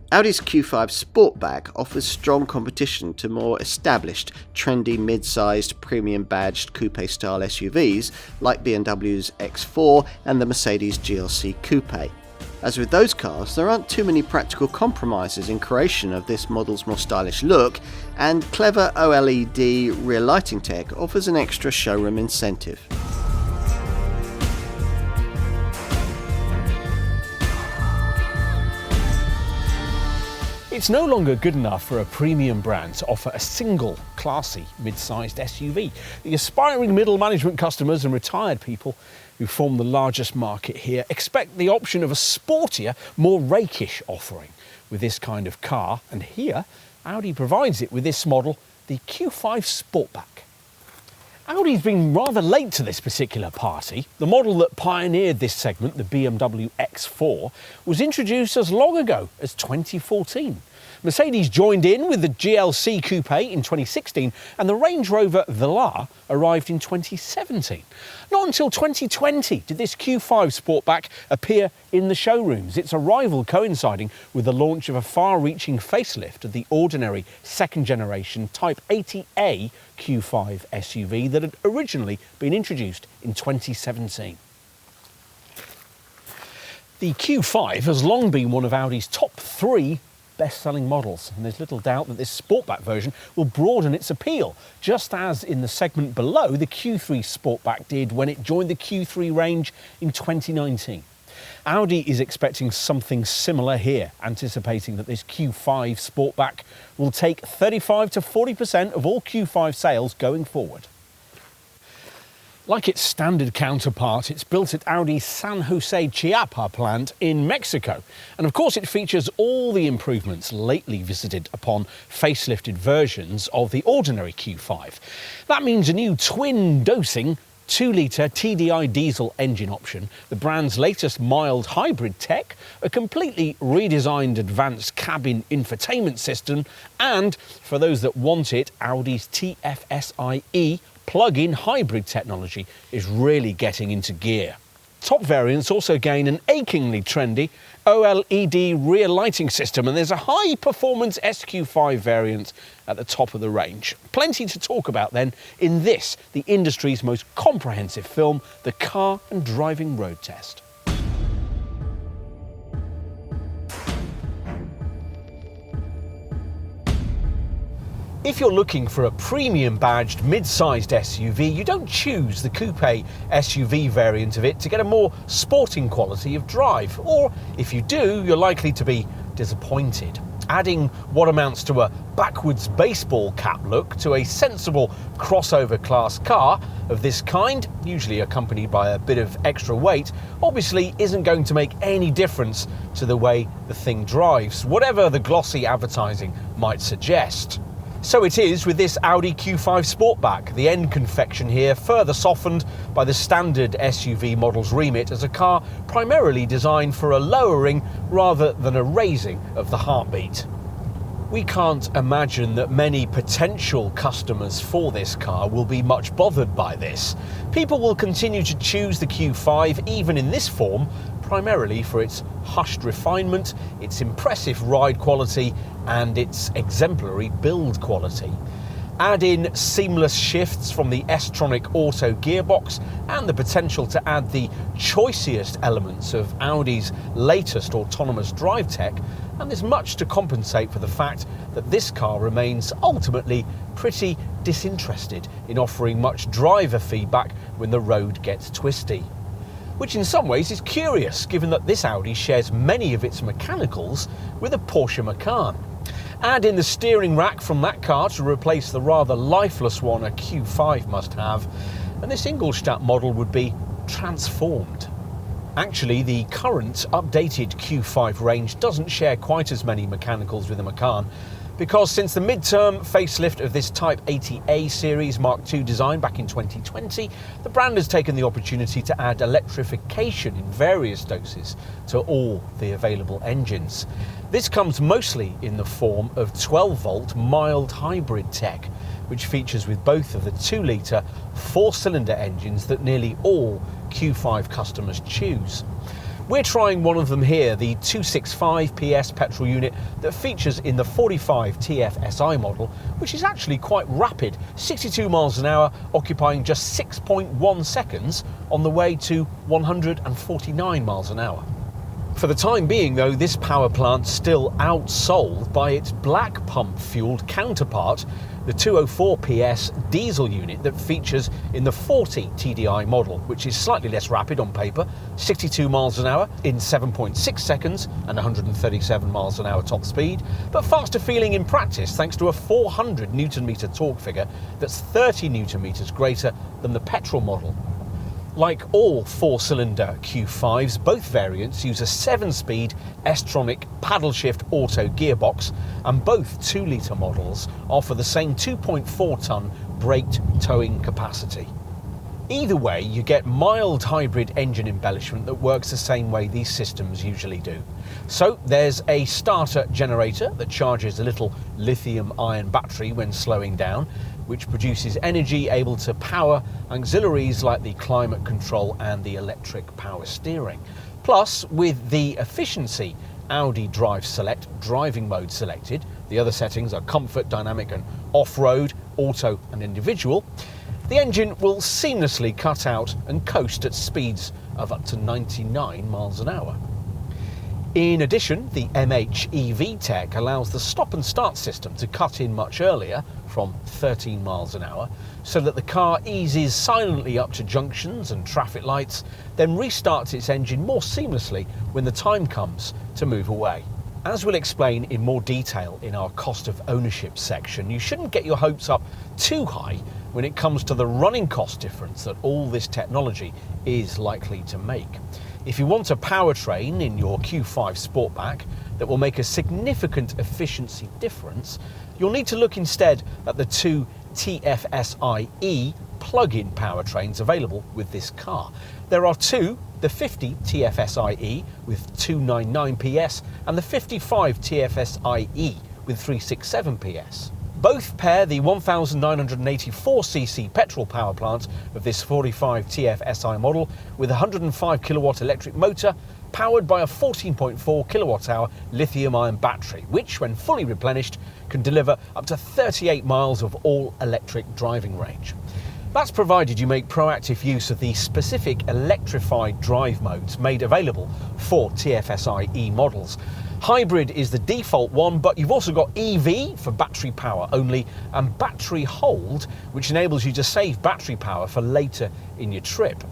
Audi's Q5 Sportback offers strong competition to more established, trendy mid-sized, premium-badged coupe-style SUVs like BMW's X4 and the Mercedes GLC Coupe. As with those cars, there aren't too many practical compromises in creation of this model's more stylish look, and clever OLED rear lighting tech offers an extra showroom incentive. It's no longer good enough for a premium brand to offer a single, classy, mid-sized SUV. The aspiring middle management customers and retired people who form the largest market here expect the option of a sportier, more rakish offering with this kind of car, and here Audi provides it with this model, the Q5 Sportback. Audi's been rather late to this particular party. The model that pioneered this segment, the BMW X4, was introduced as long ago as 2014. Mercedes joined in with the GLC Coupe in 2016, and the Range Rover Velar arrived in 2017. Not until 2020 did this Q5 Sportback appear in the showrooms, its arrival coinciding with the launch of a far-reaching facelift of the ordinary second-generation Type 80A Q5 SUV that had originally been introduced in 2017. The Q5 has long been one of Audi's top 3 best-selling models, and there's little doubt that this Sportback version will broaden its appeal, just as in the segment below the Q3 Sportback did when it joined the Q3 range in 2019. Audi is expecting something similar here, anticipating that this Q5 Sportback will take 35 to 40% of all Q5 sales going forward. Like its standard counterpart, it's built at Audi's San Jose Chiapa plant in Mexico. And of course it features all the improvements lately visited upon facelifted versions of the ordinary Q5. That means a new twin-dosing 2-litre TDI diesel engine option, the brand's latest mild hybrid tech, a completely redesigned advanced cabin infotainment system, and, for those that want it, Audi's TFSI-E plug-in hybrid technology is really getting into gear. Top variants also gain an achingly trendy OLED rear lighting system, and there's a high-performance SQ5 variant at the top of the range. Plenty to talk about then in this, the industry's most comprehensive film, the Car and Driving Road Test. If you're looking for a premium badged mid-sized SUV, you don't choose the coupe SUV variant of it to get a more sporting quality of drive. Or if you do, you're likely to be disappointed. Adding what amounts to a backwards baseball cap look to a sensible crossover class car of this kind, usually accompanied by a bit of extra weight, obviously isn't going to make any difference to the way the thing drives, whatever the glossy advertising might suggest. So it is with this Audi Q5 Sportback, the end confection here further softened by the standard SUV model's remit as a car primarily designed for a lowering rather than a raising of the heartbeat. We can't imagine that many potential customers for this car will be much bothered by this. People will continue to choose the Q5 even in this form, primarily for its hushed refinement, its impressive ride quality and its exemplary build quality. Add in seamless shifts from the S-tronic auto gearbox and the potential to add the choicest elements of Audi's latest autonomous drive tech, and there's much to compensate for the fact that this car remains ultimately pretty disinterested in offering much driver feedback when the road gets twisty. Which in some ways is curious, given that this Audi shares many of its mechanicals with a Porsche Macan. Add in the steering rack from that car to replace the rather lifeless one a Q5 must have, and this Ingolstadt model would be transformed. Actually, the current updated Q5 range doesn't share quite as many mechanicals with the Macan, because since the mid-term facelift of this Type 80A series Mark II design back in 2020, the brand has taken the opportunity to add electrification in various doses to all the available engines. This comes mostly in the form of 12-volt mild hybrid tech, which features with both of the 2-litre 4-cylinder engines that nearly all Q5 customers choose. We're trying one of them here, the 265 PS petrol unit that features in the 45 TFSI model, which is actually quite rapid, 62 miles an hour, occupying just 6.1 seconds on the way to 149 miles an hour. For the time being though, this power plant's still outsold by its black pump fueled counterpart, the 204 PS diesel unit that features in the 40 TDI model, which is slightly less rapid on paper, 62 miles an hour in 7.6 seconds and 137 miles an hour top speed, but faster feeling in practice thanks to a 400 Newton meter torque figure that's 30 Newton meters greater than the petrol model. Like all four-cylinder Q5s, both variants use a 7-speed S-tronic paddle shift auto gearbox, and both 2-litre models offer the same 2.4-tonne braked towing capacity. Either way, you get mild hybrid engine embellishment that works the same way these systems usually do. So there's a starter generator that charges a little lithium-ion battery when slowing down, which produces energy able to power auxiliaries like the climate control and the electric power steering. Plus, with the efficiency Audi Drive Select driving mode selected, the other settings are comfort, dynamic and off-road, auto and individual, the engine will seamlessly cut out and coast at speeds of up to 99 miles an hour. In addition, the MHEV tech allows the stop and start system to cut in much earlier, from 13 miles an hour, so that the car eases silently up to junctions and traffic lights, then restarts its engine more seamlessly when the time comes to move away. As we'll explain in more detail in our cost of ownership section, you shouldn't get your hopes up too high when it comes to the running cost difference that all this technology is likely to make. If you want a powertrain in your Q5 Sportback that will make a significant efficiency difference, you'll need to look instead at the two TFSI-E plug-in powertrains available with this car. There are two, the 50 TFSI-E with 299 PS and the 55 TFSI-E with 367 PS. Both pair the 1984cc petrol power plant of this 45 TFSI model with a 105 kilowatt electric motor powered by a 14.4 kilowatt hour lithium-ion battery, which when fully replenished can deliver up to 38 miles of all-electric driving range. That's provided you make proactive use of the specific electrified drive modes made available for TFSI-E models. Hybrid is the default one, but you've also got EV for battery power only and battery hold, which enables you to save battery power for later in your trip.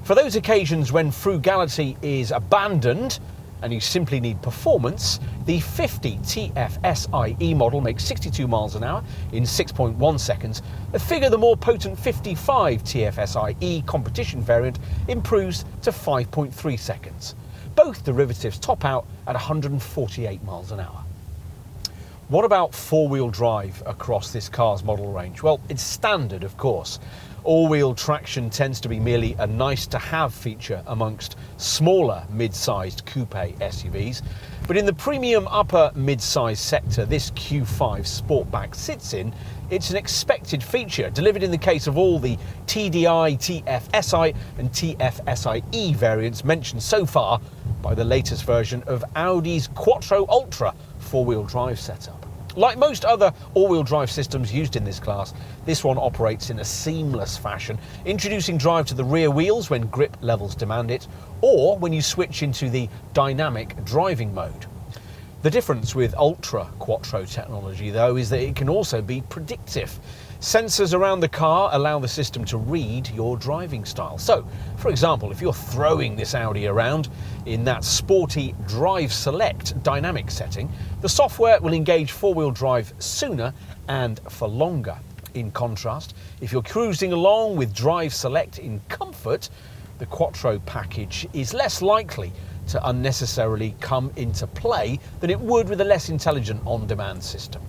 For those occasions when frugality is abandoned and you simply need performance, the 50 TFSI-E model makes 62 miles an hour in 6.1 seconds, a figure the more potent 55 TFSI-E competition variant improves to 5.3 seconds. Both derivatives top out at 148 miles an hour. What about four-wheel drive across this car's model range? Well, it's standard, of course. All-wheel traction tends to be merely a nice-to-have feature amongst smaller mid-sized coupe SUVs, but in the premium upper mid-size sector this Q5 Sportback sits in, it's an expected feature, delivered in the case of all the TDI, TFSI and TFSI-E variants mentioned so far by the latest version of Audi's Quattro Ultra four-wheel drive setup. Like most other all-wheel drive systems used in this class, this one operates in a seamless fashion, introducing drive to the rear wheels when grip levels demand it, or when you switch into the dynamic driving mode. The difference with Ultra Quattro technology, though, is that it can also be predictive. Sensors around the car allow the system to read your driving style. So, for example, if you're throwing this Audi around in that sporty Drive Select dynamic setting, the software will engage four-wheel drive sooner and for longer. In contrast, if you're cruising along with Drive Select in comfort, the Quattro package is less likely to unnecessarily come into play than it would with a less intelligent on-demand system.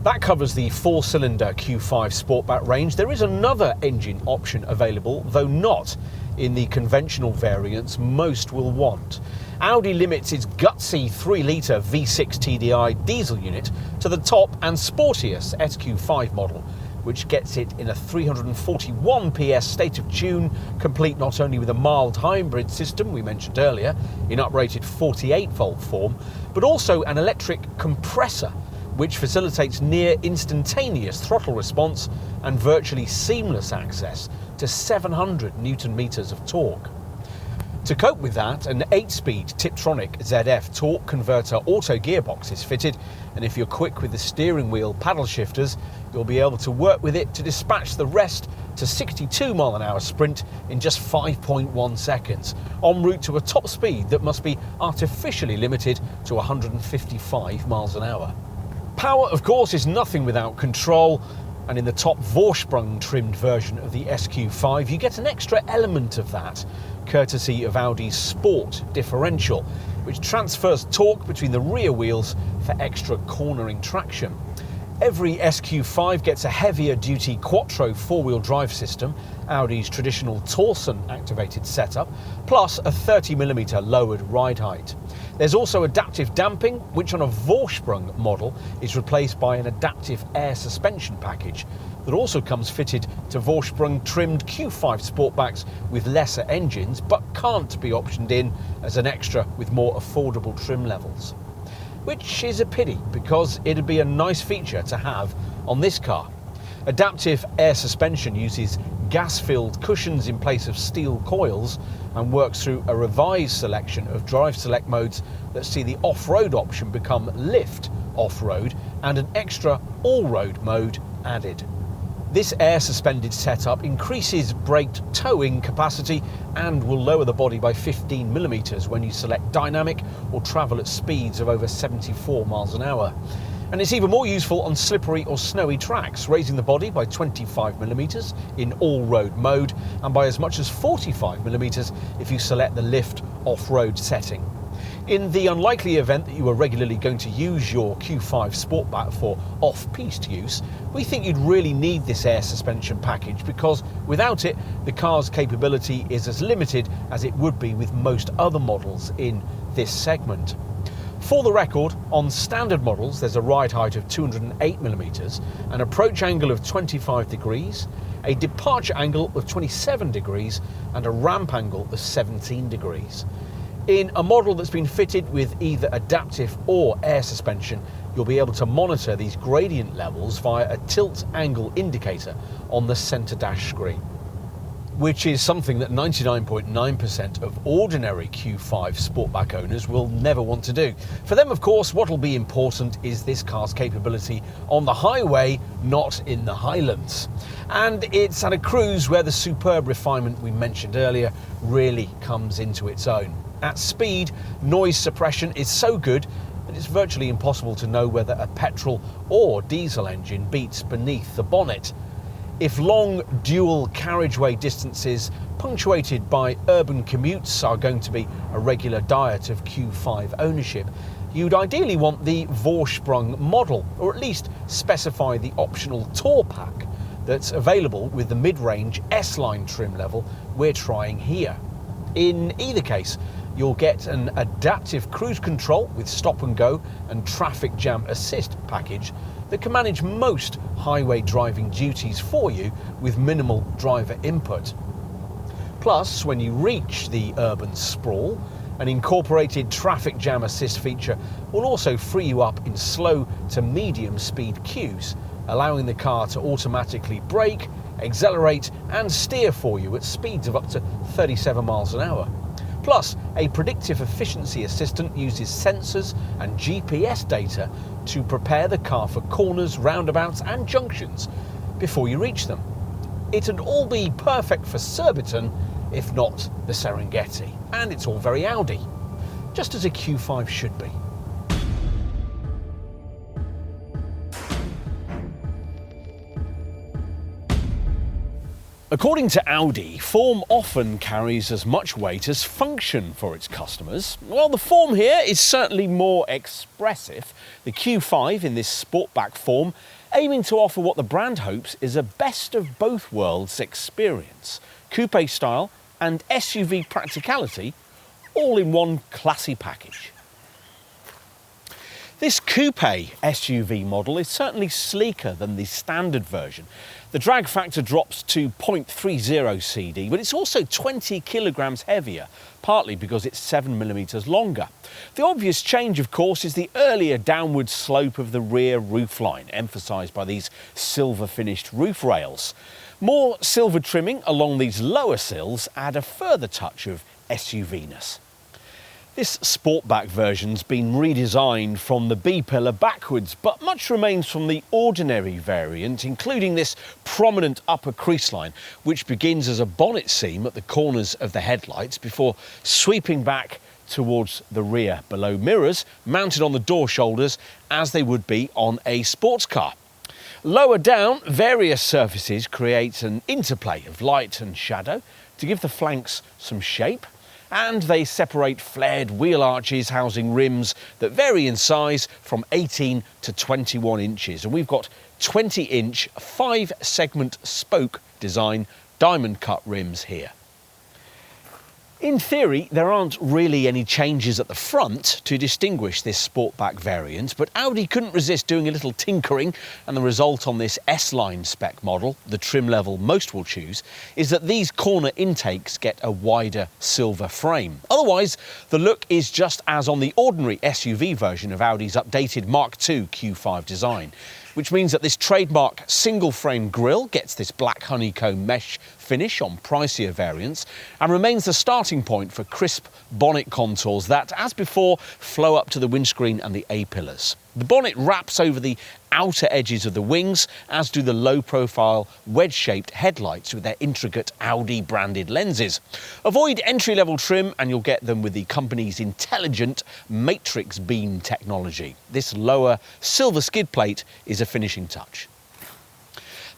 That covers the four-cylinder Q5 Sportback range. There is another engine option available, though not in the conventional variants most will want. Audi limits its gutsy 3-litre V6 TDI diesel unit to the top and sportiest SQ5 model, which gets it in a 341 PS state of tune, complete not only with a mild hybrid system we mentioned earlier in uprated 48-volt form, but also an electric compressor which facilitates near instantaneous throttle response and virtually seamless access to 700 Newton meters of torque. To cope with that, an 8-speed Tiptronic ZF torque converter auto gearbox is fitted, and if you're quick with the steering wheel paddle shifters, you'll be able to work with it to dispatch the rest to 62 mph sprint in just 5.1 seconds, en route to a top speed that must be artificially limited to 155 mph. Power, of course, is nothing without control, and in the top Vorsprung trimmed version of the SQ5 you get an extra element of that, courtesy of Audi's Sport differential, which transfers torque between the rear wheels for extra cornering traction. Every SQ5 gets a heavier duty Quattro four-wheel drive system, Audi's traditional Torsen activated setup, plus a 30mm lowered ride height. There's also adaptive damping, which on a Vorsprung model is replaced by an adaptive air suspension package that also comes fitted to Vorsprung trimmed Q5 Sportbacks with lesser engines, but can't be optioned in as an extra with more affordable trim levels. Which is a pity, because it'd be a nice feature to have on this car. Adaptive air suspension uses gas-filled cushions in place of steel coils and works through a revised selection of drive select modes that see the off-road option become lift off-road and an extra all-road mode added. This air-suspended setup increases braked towing capacity and will lower the body by 15mm when you select dynamic or travel at speeds of over 74 mph. And it's even more useful on slippery or snowy tracks, raising the body by 25mm in all-road mode and by as much as 45mm if you select the lift off-road setting. In the unlikely event that you are regularly going to use your Q5 Sportback for off-piste use, we think you'd really need this air suspension package, because without it, the car's capability is as limited as it would be with most other models in this segment. For the record, on standard models there's a ride height of 208mm, an approach angle of 25 degrees, a departure angle of 27 degrees and a ramp angle of 17 degrees. In a model that's been fitted with either adaptive or air suspension, you'll be able to monitor these gradient levels via a tilt angle indicator on the centre dash screen, which is something that 99.9% of ordinary Q5 Sportback owners will never want to do. For them, of course, what will be important is this car's capability on the highway, not in the Highlands. And it's at a cruise where the superb refinement we mentioned earlier really comes into its own. At speed, noise suppression is so good that it's virtually impossible to know whether a petrol or diesel engine beats beneath the bonnet. If long dual carriageway distances punctuated by urban commutes are going to be a regular diet of Q5 ownership, you'd ideally want the Vorsprung model, or at least specify the optional Tour Pack that's available with the mid-range S-Line trim level we're trying here. In either case, you'll get an adaptive cruise control with stop and go and traffic jam assist package that can manage most highway driving duties for you with minimal driver input. Plus, when you reach the urban sprawl, an incorporated traffic jam assist feature will also free you up in slow to medium speed queues, allowing the car to automatically brake, accelerate and steer for you at speeds of up to 37 mph. Plus, a predictive efficiency assistant uses sensors and GPS data to prepare the car for corners, roundabouts and junctions before you reach them. It'd all be perfect for Surbiton, if not the Serengeti. And it's all very Audi, just as a Q5 should be. According to Audi, form often carries as much weight as function for its customers. Well, the form here is certainly more expressive. The Q5 in this Sportback form, aiming to offer what the brand hopes is a best of both worlds experience. Coupe style and SUV practicality, all in one classy package. This coupe SUV model is certainly sleeker than the standard version. The drag factor drops to 0.30 CD, but it's also 20 kilograms heavier, partly because it's 7mm longer. The obvious change, of course, is the earlier downward slope of the rear roofline, emphasised by these silver-finished roof rails. More silver trimming along these lower sills add a further touch of SUV-ness. This Sportback version's been redesigned from the B-pillar backwards, but much remains from the ordinary variant, including this prominent upper crease line, which begins as a bonnet seam at the corners of the headlights before sweeping back towards the rear below mirrors, mounted on the door shoulders as they would be on a sports car. Lower down, various surfaces create an interplay of light and shadow to give the flanks some shape, and they separate flared wheel arches housing rims that vary in size from 18 to 21 inches. And we've got 20-inch 5-segment spoke design diamond cut rims here. In theory, there aren't really any changes at the front to distinguish this Sportback variant, but Audi couldn't resist doing a little tinkering, and the result on this S-Line spec model, the trim level most will choose, is that these corner intakes get a wider silver frame. Otherwise, the look is just as on the ordinary SUV version of Audi's updated Mark II Q5 design, which means that this trademark single-frame grille gets this black honeycomb mesh finish on pricier variants and remains the starting point for crisp bonnet contours that, as before, flow up to the windscreen and the A-pillars. The bonnet wraps over the outer edges of the wings, as do the low-profile, wedge-shaped headlights with their intricate Audi-branded lenses. Avoid entry-level trim and you'll get them with the company's intelligent matrix beam technology. This lower silver skid plate is a finishing touch.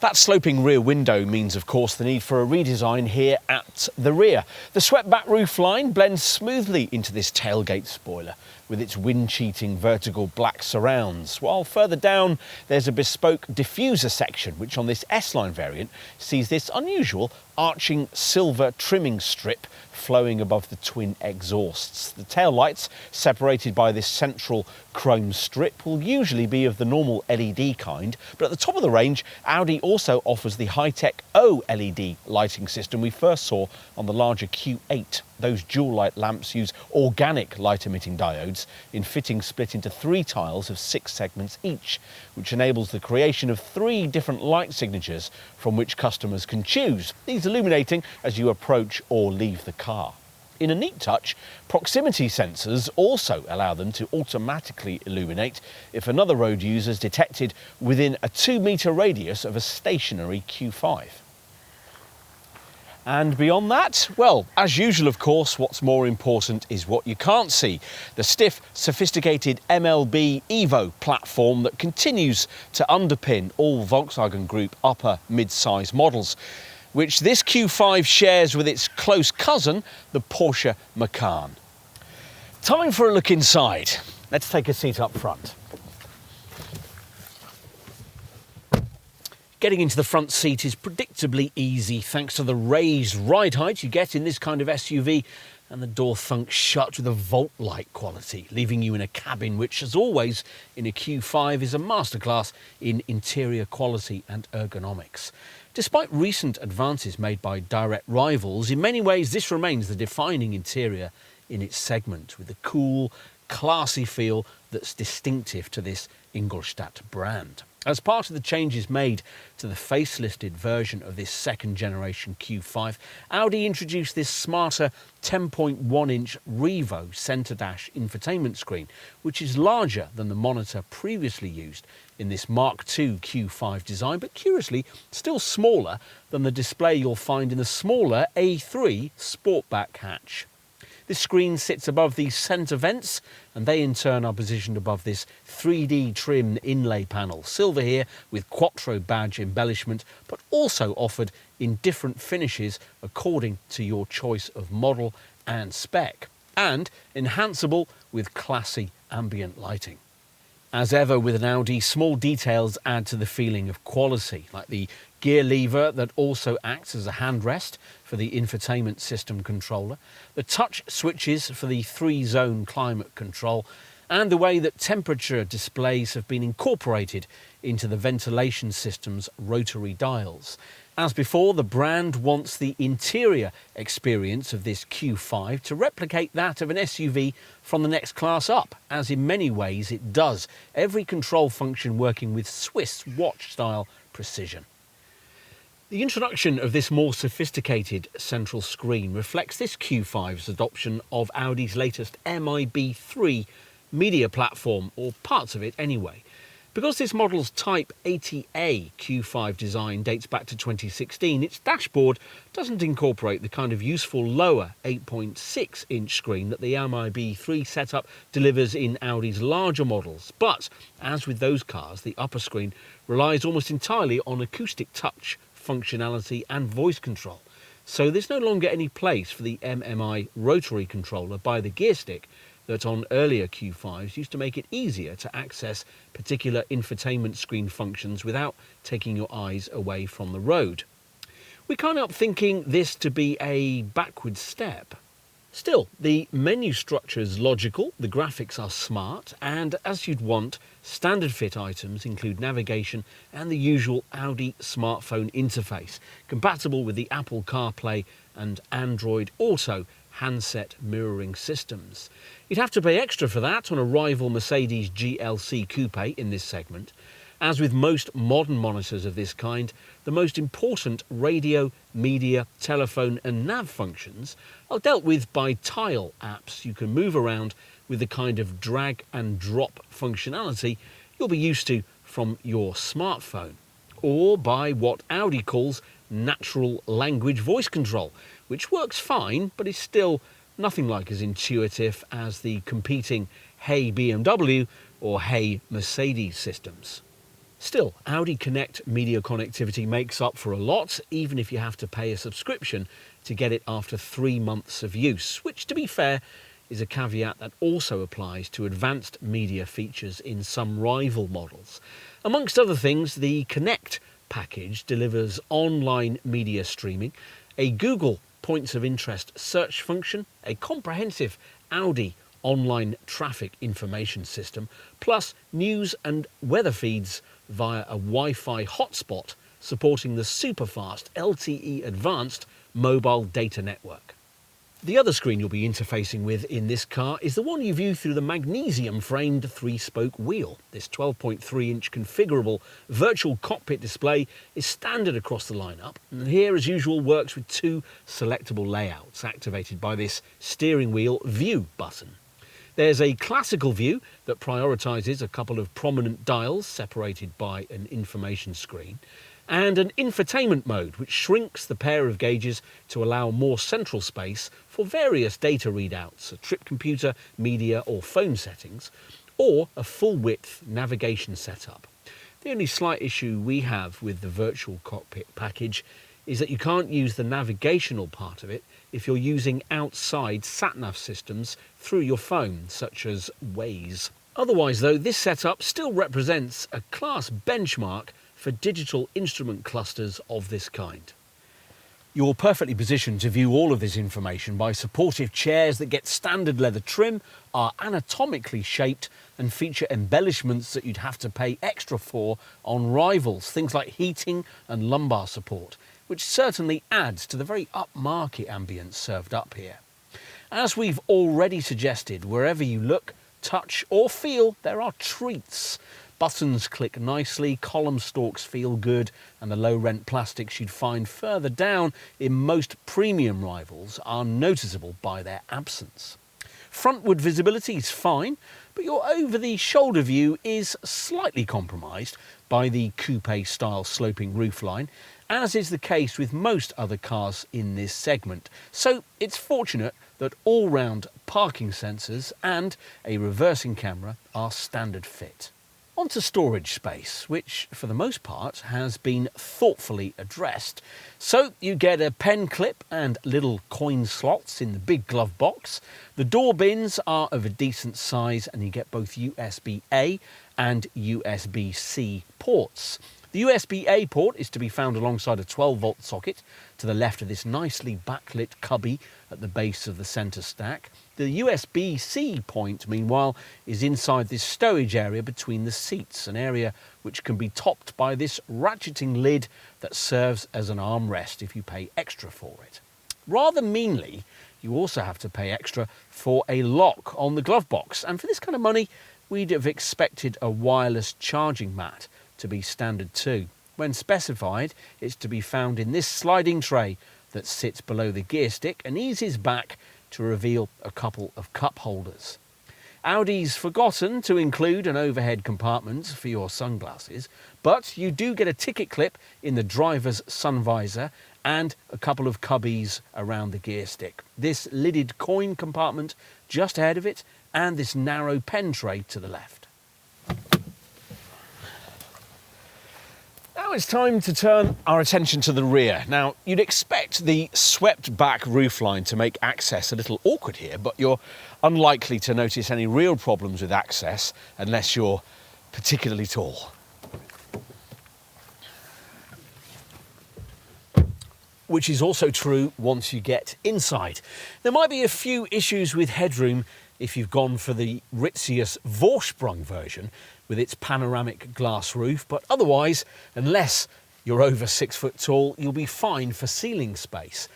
That sloping rear window means, of course, the need for a redesign here at the rear. The swept-back roofline blends smoothly into this tailgate spoiler with its wind-cheating vertical black surrounds, while further down there's a bespoke diffuser section, which on this S-Line variant sees this unusual arching silver trimming strip flowing above the twin exhausts. The taillights, separated by this central chrome strip, will usually be of the normal LED kind, but at the top of the range, Audi also offers the high-tech OLED lighting system we first saw on the larger Q8. Those dual light lamps use organic light-emitting diodes in fittings split into 3 tiles of 6 segments each, which enables the creation of 3 different light signatures from which customers can choose, these illuminating as you approach or leave the car. In a neat touch, proximity sensors also allow them to automatically illuminate if another road user is detected within a 2-metre radius of a stationary Q5. And beyond that, well, as usual, of course, what's more important is what you can't see. The stiff, sophisticated MLB Evo platform that continues to underpin all Volkswagen Group upper mid-size models, which this Q5 shares with its close cousin, the Porsche Macan. Time for a look inside. Let's take a seat up front. Getting into the front seat is predictably easy thanks to the raised ride height you get in this kind of SUV, and the door thunks shut with a vault-like quality, leaving you in a cabin which, as always in a Q5, is a masterclass in interior quality and ergonomics. Despite recent advances made by direct rivals, in many ways this remains the defining interior in its segment, with the cool, classy feel that's distinctive to this Ingolstadt brand. As part of the changes made to the facelifted version of this second-generation Q5, Audi introduced this smarter 10.1-inch Revo centre-dash infotainment screen, which is larger than the monitor previously used in this Mark II Q5 design, but curiously still smaller than the display you'll find in the smaller A3 Sportback hatch. This screen sits above these centre vents, and they in turn are positioned above this 3D trim inlay panel, silver here with Quattro badge embellishment, but also offered in different finishes according to your choice of model and spec, and enhanceable with classy ambient lighting. As ever with an Audi, small details add to the feeling of quality, like the gear lever that also acts as a handrest for the infotainment system controller, the touch switches for the 3-zone climate control, and the way that temperature displays have been incorporated into the ventilation system's rotary dials. As before, the brand wants the interior experience of this Q5 to replicate that of an SUV from the next class up, as in many ways it does, every control function working with Swiss watch-style precision. The introduction of this more sophisticated central screen reflects this Q5's adoption of Audi's latest MIB3 media platform, or parts of it anyway. Because this model's Type 80A Q5 design dates back to 2016, its dashboard doesn't incorporate the kind of useful lower 8.6-inch screen that the MIB3 setup delivers in Audi's larger models. But, as with those cars, the upper screen relies almost entirely on acoustic touch functionality and voice control. So there's no longer any place for the MMI rotary controller by the gear stick that on earlier Q5s used to make it easier to access particular infotainment screen functions without taking your eyes away from the road. We can't help thinking this to be a backward step. Still, the menu structure is logical, the graphics are smart, and as you'd want, standard fit items include navigation and the usual Audi smartphone interface, compatible with the Apple CarPlay and Android Auto handset mirroring systems. You'd have to pay extra for that on a rival Mercedes GLC Coupe in this segment. As with most modern monitors of this kind, the most important radio, media, telephone and nav functions are dealt with by tile apps you can move around with the kind of drag and drop functionality you'll be used to from your smartphone, or by what Audi calls natural language voice control, which works fine but is still nothing like as intuitive as the competing Hey BMW or Hey Mercedes systems. Still, Audi Connect media connectivity makes up for a lot, even if you have to pay a subscription to get it after 3 months of use, which, to be fair, is a caveat that also applies to advanced media features in some rival models. Amongst other things, the Connect package delivers online media streaming, a Google Points of Interest search function, a comprehensive Audi online traffic information system, plus news and weather feeds via a Wi-Fi hotspot supporting the super-fast LTE Advanced mobile data network. The other screen you'll be interfacing with in this car is the one you view through the magnesium-framed 3-spoke wheel. This 12.3-inch configurable virtual cockpit display is standard across the lineup, and here, as usual, works with 2 selectable layouts activated by this steering wheel view button. There's a classical view that prioritises a couple of prominent dials separated by an information screen, and an infotainment mode which shrinks the pair of gauges to allow more central space for various data readouts, a trip computer, media or phone settings, or a full-width navigation setup. The only slight issue we have with the virtual cockpit package is that you can't use the navigational part of it if you're using outside sat-nav systems through your phone, such as Waze. Otherwise, though, this setup still represents a class benchmark for digital instrument clusters of this kind. You're perfectly positioned to view all of this information by supportive chairs that get standard leather trim, are anatomically shaped and feature embellishments that you'd have to pay extra for on rivals, things like heating and lumbar support, which certainly adds to the very upmarket ambience served up here. As we've already suggested, wherever you look, touch or feel, there are treats. Buttons click nicely, column stalks feel good, and the low-rent plastics you'd find further down in most premium rivals are noticeable by their absence. Frontward visibility is fine, but your over-the-shoulder view is slightly compromised by the coupe-style sloping roofline, as is the case with most other cars in this segment. So it's fortunate that all-round parking sensors and a reversing camera are standard fit. Onto storage space, which for the most part has been thoughtfully addressed. So you get a pen clip and little coin slots in the big glove box. The door bins are of a decent size and you get both USB-A and USB-C ports. The USB-A port is to be found alongside a 12-volt socket to the left of this nicely backlit cubby at the base of the centre stack. The USB-C point, meanwhile, is inside this stowage area between the seats, an area which can be topped by this ratcheting lid that serves as an armrest if you pay extra for it. Rather meanly, you also have to pay extra for a lock on the glove box, and for this kind of money, we'd have expected a wireless charging mat to be standard too. When specified, it's to be found in this sliding tray that sits below the gear stick and eases back to reveal a couple of cup holders. Audi's forgotten to include an overhead compartment for your sunglasses, but you do get a ticket clip in the driver's sun visor and a couple of cubbies around the gear stick. This lidded coin compartment just ahead of it and this narrow pen tray to the left. Now it's time to turn our attention to the rear. Now, you'd expect the swept back roofline to make access a little awkward here, but you're unlikely to notice any real problems with access unless you're particularly tall. Which is also true once you get inside. There might be a few issues with headroom if you've gone for the ritziest Vorsprung version with its panoramic glass roof, but otherwise, unless you're over 6 foot tall, you'll be fine for ceiling space.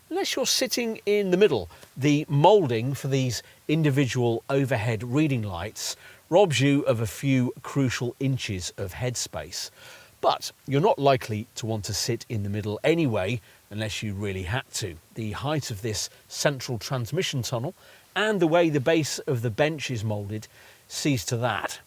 Unless you're sitting in the middle, the moulding for these individual overhead reading lights robs you of a few crucial inches of headspace. But you're not likely to want to sit in the middle anyway, unless you really had to. The height of this central transmission tunnel and the way the base of the bench is moulded sees to that.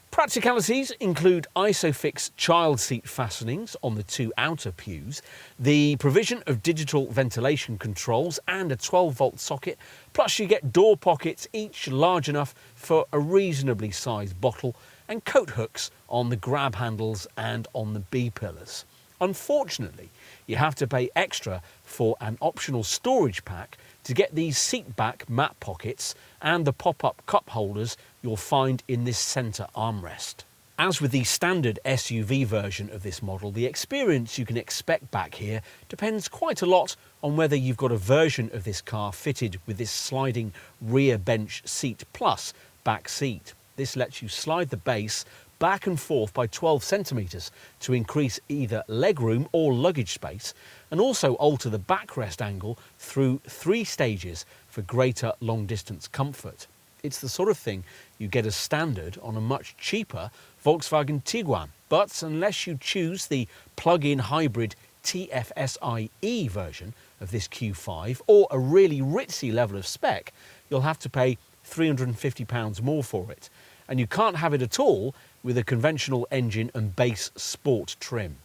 Practicalities include ISOFIX child seat fastenings on the two outer pews, the provision of digital ventilation controls and a 12-volt socket, plus you get door pockets each large enough for a reasonably sized bottle, and coat hooks on the grab handles and on the B-pillars. Unfortunately, you have to pay extra for an optional storage pack to get these seat back mat pockets and the pop-up cup holders you'll find in this centre armrest. As with the standard SUV version of this model, the experience you can expect back here depends quite a lot on whether you've got a version of this car fitted with this sliding rear bench seat plus back seat. This lets you slide the base back and forth by 12 centimetres to increase either legroom or luggage space, and also alter the backrest angle through 3 stages for greater long-distance comfort. It's the sort of thing you get as standard on a much cheaper Volkswagen Tiguan, but unless you choose the plug-in hybrid TFSI-E version of this Q5 or a really ritzy level of spec, you'll have to pay £350 more for it, and you can't have it at all with a conventional engine and base sport trim.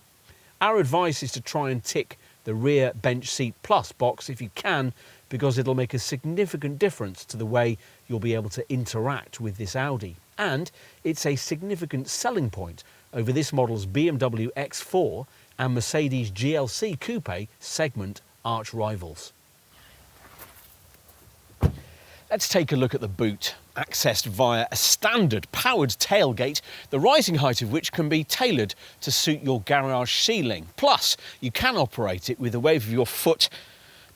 Our advice is to try and tick the rear bench seat plus box if you can, because it'll make a significant difference to the way you'll be able to interact with this Audi. And it's a significant selling point over this model's BMW X4 and Mercedes GLC Coupe segment arch rivals. Let's take a look at the boot, accessed via a standard powered tailgate, the rising height of which can be tailored to suit your garage ceiling. Plus, you can operate it with a wave of your foot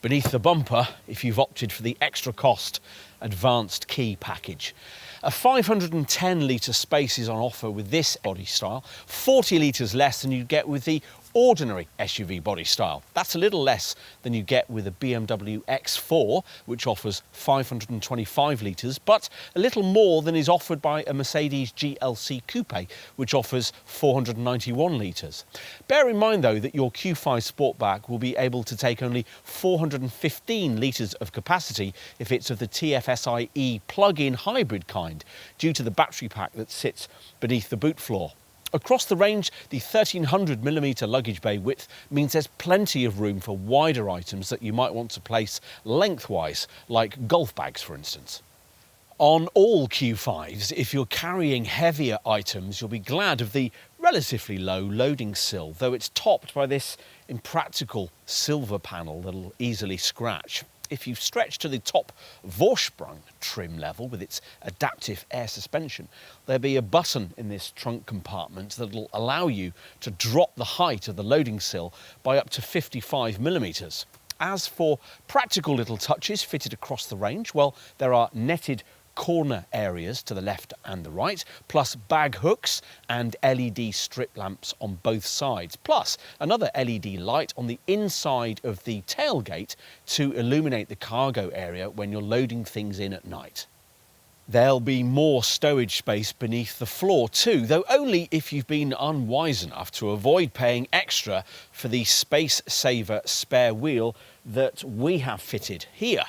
beneath the bumper if you've opted for the extra cost advanced key package. A 510 litre space is on offer with this body style, 40 litres less than you'd get with the ordinary SUV body style. That's a little less than you get with a BMW X4, which offers 525 litres, but a little more than is offered by a Mercedes GLC Coupe, which offers 491 litres. Bear in mind, though, that your Q5 Sportback will be able to take only 415 litres of capacity if it's of the TFSI-E plug-in hybrid kind, due to the battery pack that sits beneath the boot floor. Across the range, the 1300mm luggage bay width means there's plenty of room for wider items that you might want to place lengthwise, like golf bags, for instance. On all Q5s, if you're carrying heavier items, you'll be glad of the relatively low loading sill, though it's topped by this impractical silver panel that'll easily scratch. If you stretch to the top Vorsprung trim level with its adaptive air suspension, there'll be a button in this trunk compartment that will allow you to drop the height of the loading sill by up to 55mm. As for practical little touches fitted across the range, well, there are netted corner areas to the left and the right, plus bag hooks and LED strip lamps on both sides, plus another LED light on the inside of the tailgate to illuminate the cargo area when you're loading things in at night. There'll be more stowage space beneath the floor too, though only if you've been unwise enough to avoid paying extra for the space saver spare wheel that we have fitted here.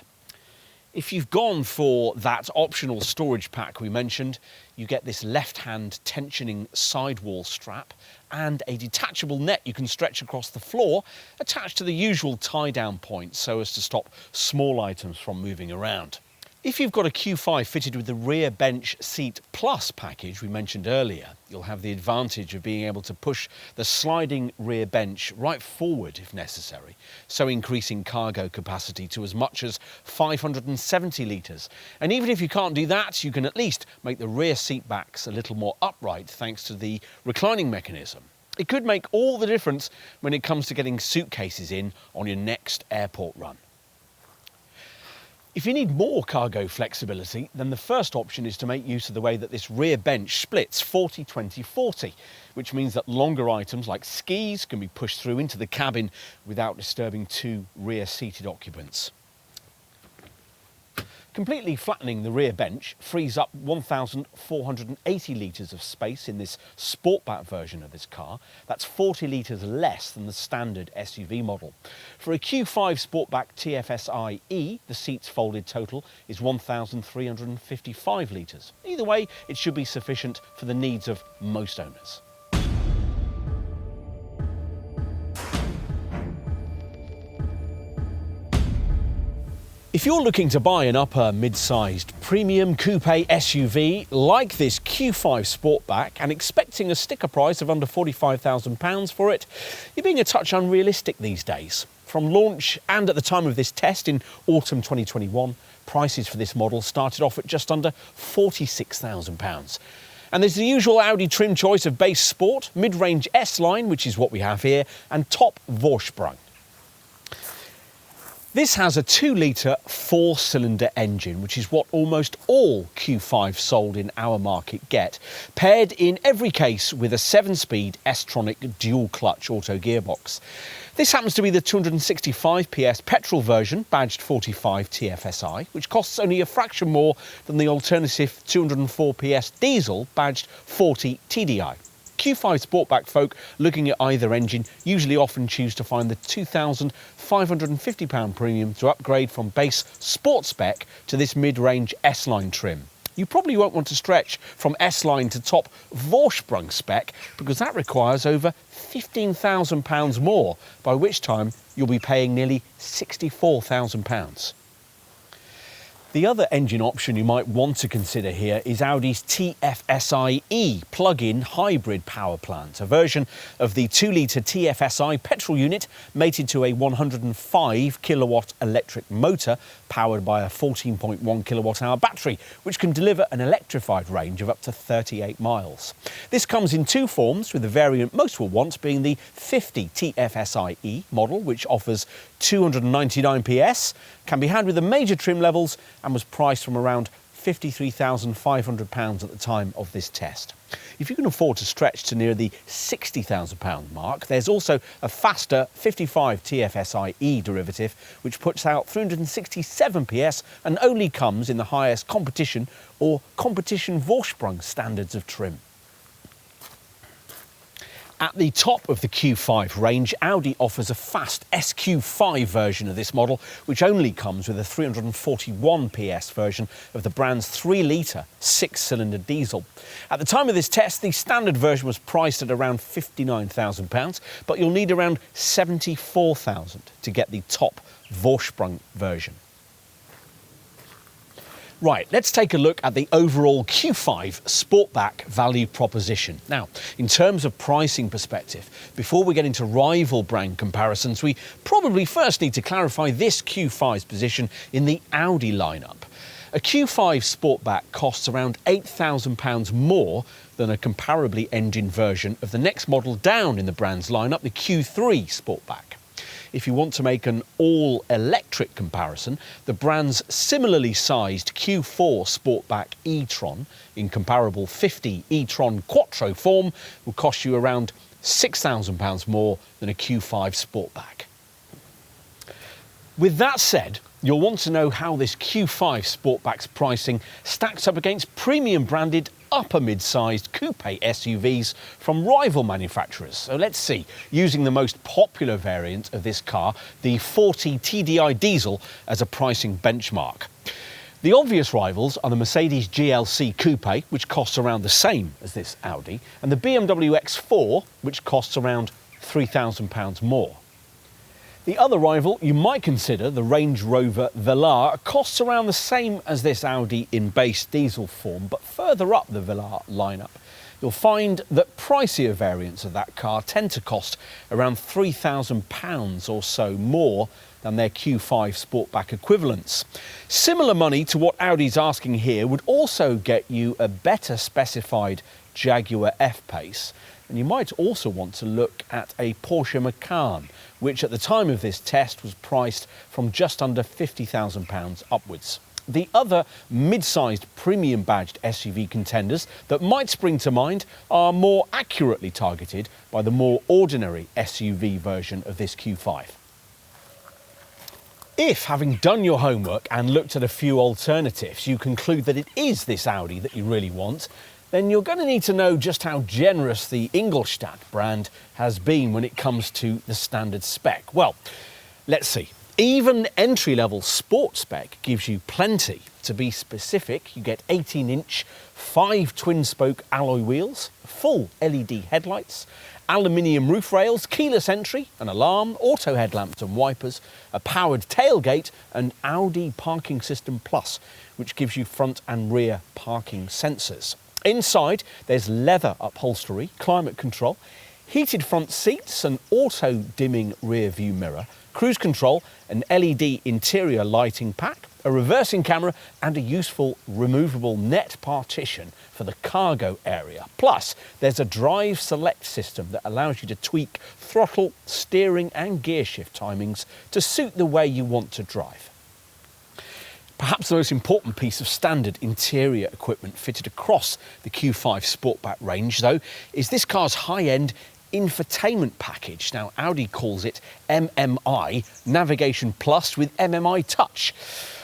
If you've gone for that optional storage pack we mentioned, you get this left-hand tensioning sidewall strap and a detachable net you can stretch across the floor, attached to the usual tie-down point so as to stop small items from moving around. If you've got a Q5 fitted with the rear bench seat plus package we mentioned earlier, you'll have the advantage of being able to push the sliding rear bench right forward if necessary, so increasing cargo capacity to as much as 570 litres. And even if you can't do that, you can at least make the rear seat backs a little more upright thanks to the reclining mechanism. It could make all the difference when it comes to getting suitcases in on your next airport run. If you need more cargo flexibility, then the first option is to make use of the way that this rear bench splits 40-20-40, which means that longer items like skis can be pushed through into the cabin without disturbing two rear-seated occupants. Completely flattening the rear bench frees up 1,480 litres of space in this Sportback version of this car. That's 40 litres less than the standard SUV model. For a Q5 Sportback TFSI-E, the seats folded total is 1,355 litres. Either way, it should be sufficient for the needs of most owners. If you're looking to buy an upper mid-sized premium coupe SUV like this Q5 Sportback and expecting a sticker price of under £45,000 for it, you're being a touch unrealistic these days. From launch and at the time of this test in autumn 2021, prices for this model started off at just under £46,000. And there's the usual Audi trim choice of base sport, mid-range S-Line, which is what we have here, and top Vorsprung. This has a 2-litre 4-cylinder engine, which is what almost all Q5 sold in our market get, paired in every case with a 7-speed S-tronic dual-clutch auto gearbox. This happens to be the 265 PS petrol version, badged 45 TFSI, which costs only a fraction more than the alternative 204 PS diesel, badged 40 TDI. Q5 Sportback folk looking at either engine usually often choose to find the £2,550 premium to upgrade from base sport spec to this mid-range S-Line trim. You probably won't want to stretch from S-Line to top Vorsprung spec because that requires over £15,000 more, by which time you'll be paying nearly £64,000. The other engine option you might want to consider here is Audi's TFSI-E plug-in hybrid power plant, a version of the 2-litre TFSI petrol unit mated to a 105 kilowatt electric motor powered by a 14.1 kilowatt-hour battery, which can deliver an electrified range of up to 38 miles. This comes in two forms, with the variant most will want being the 50 TFSI-E model, which offers 299 PS, can be had with the major trim levels, and was priced from around £53,500 at the time of this test. If you can afford to stretch to near the £60,000 mark, there's also a faster 55 TFSI-E derivative, which puts out 367 PS and only comes in the highest competition or competition Vorsprung standards of trim. At the top of the Q5 range, Audi offers a fast SQ5 version of this model, which only comes with a 341 PS version of the brand's 3-litre 6-cylinder diesel. At the time of this test, the standard version was priced at around £59,000, but you'll need around £74,000 to get the top Vorsprung version. Right, let's take a look at the overall Q5 Sportback value proposition. Now, in terms of pricing perspective, before we get into rival brand comparisons, we probably first need to clarify this Q5's position in the Audi lineup. A Q5 Sportback costs around £8,000 more than a comparably engined version of the next model down in the brand's lineup, the Q3 Sportback. If you want to make an all-electric comparison, the brand's similarly sized Q4 Sportback e-tron in comparable 50 e-tron Quattro form will cost you around £6,000 more than a Q5 Sportback. With that said, you'll want to know how this Q5 Sportback's pricing stacks up against premium branded upper mid-sized coupe SUVs from rival manufacturers. So let's see, using the most popular variant of this car, the 40 TDI diesel, as a pricing benchmark. The obvious rivals are the Mercedes GLC Coupe, which costs around the same as this Audi, and the BMW X4, which costs around £3,000 more. The other rival you might consider, the Range Rover Velar, costs around the same as this Audi in base diesel form, but further up the Velar lineup, you'll find that pricier variants of that car tend to cost around £3,000 or so more than their Q5 Sportback equivalents. Similar money to what Audi's asking here would also get you a better specified Jaguar F-Pace, and you might also want to look at a Porsche Macan, which at the time of this test was priced from just under £50,000 upwards. The other mid-sized premium badged SUV contenders that might spring to mind are more accurately targeted by the more ordinary SUV version of this Q5. If, having done your homework and looked at a few alternatives, you conclude that it is this Audi that you really want, then you're going to need to know just how generous the Ingolstadt brand has been when it comes to the standard spec. Well, let's see. Even entry-level sport spec gives you plenty. To be specific, you get 18-inch 5 twin-spoke alloy wheels, full LED headlights, aluminium roof rails, keyless entry, an alarm, auto headlamps and wipers, a powered tailgate, and Audi Parking System Plus, which gives you front and rear parking sensors. Inside, there's leather upholstery, climate control, heated front seats, an auto-dimming rear view mirror, cruise control, an LED interior lighting pack, a reversing camera, and a useful removable net partition for the cargo area. Plus, there's a drive select system that allows you to tweak throttle, steering, and gear shift timings to suit the way you want to drive. Perhaps the most important piece of standard interior equipment fitted across the Q5 Sportback range, though, is this car's high-end Infotainment Package. Now, Audi calls it MMI, Navigation Plus with MMI Touch.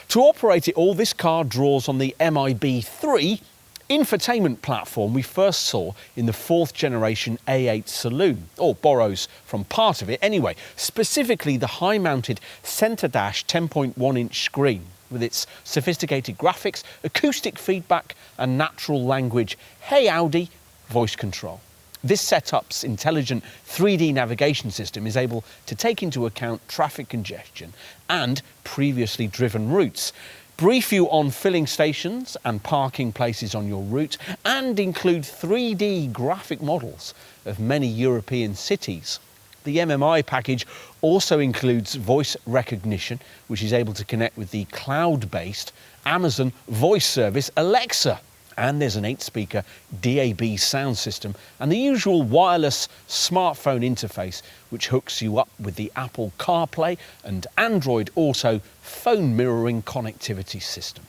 To operate it all, this car draws on the MIB3 infotainment platform we first saw in the 4th generation A8 Saloon, or borrows from part of it anyway, specifically the high-mounted centre dash 10.1-inch screen, with its sophisticated graphics, acoustic feedback, and natural language "Hey Audi" voice control. This setup's intelligent 3D navigation system is able to take into account traffic congestion and previously driven routes, brief you on filling stations and parking places on your route, and include 3D graphic models of many European cities. The MMI package also includes voice recognition, which is able to connect with the cloud-based Amazon voice service Alexa. And there's an 8-speaker DAB sound system and the usual wireless smartphone interface, which hooks you up with the Apple CarPlay and Android Auto phone mirroring connectivity system.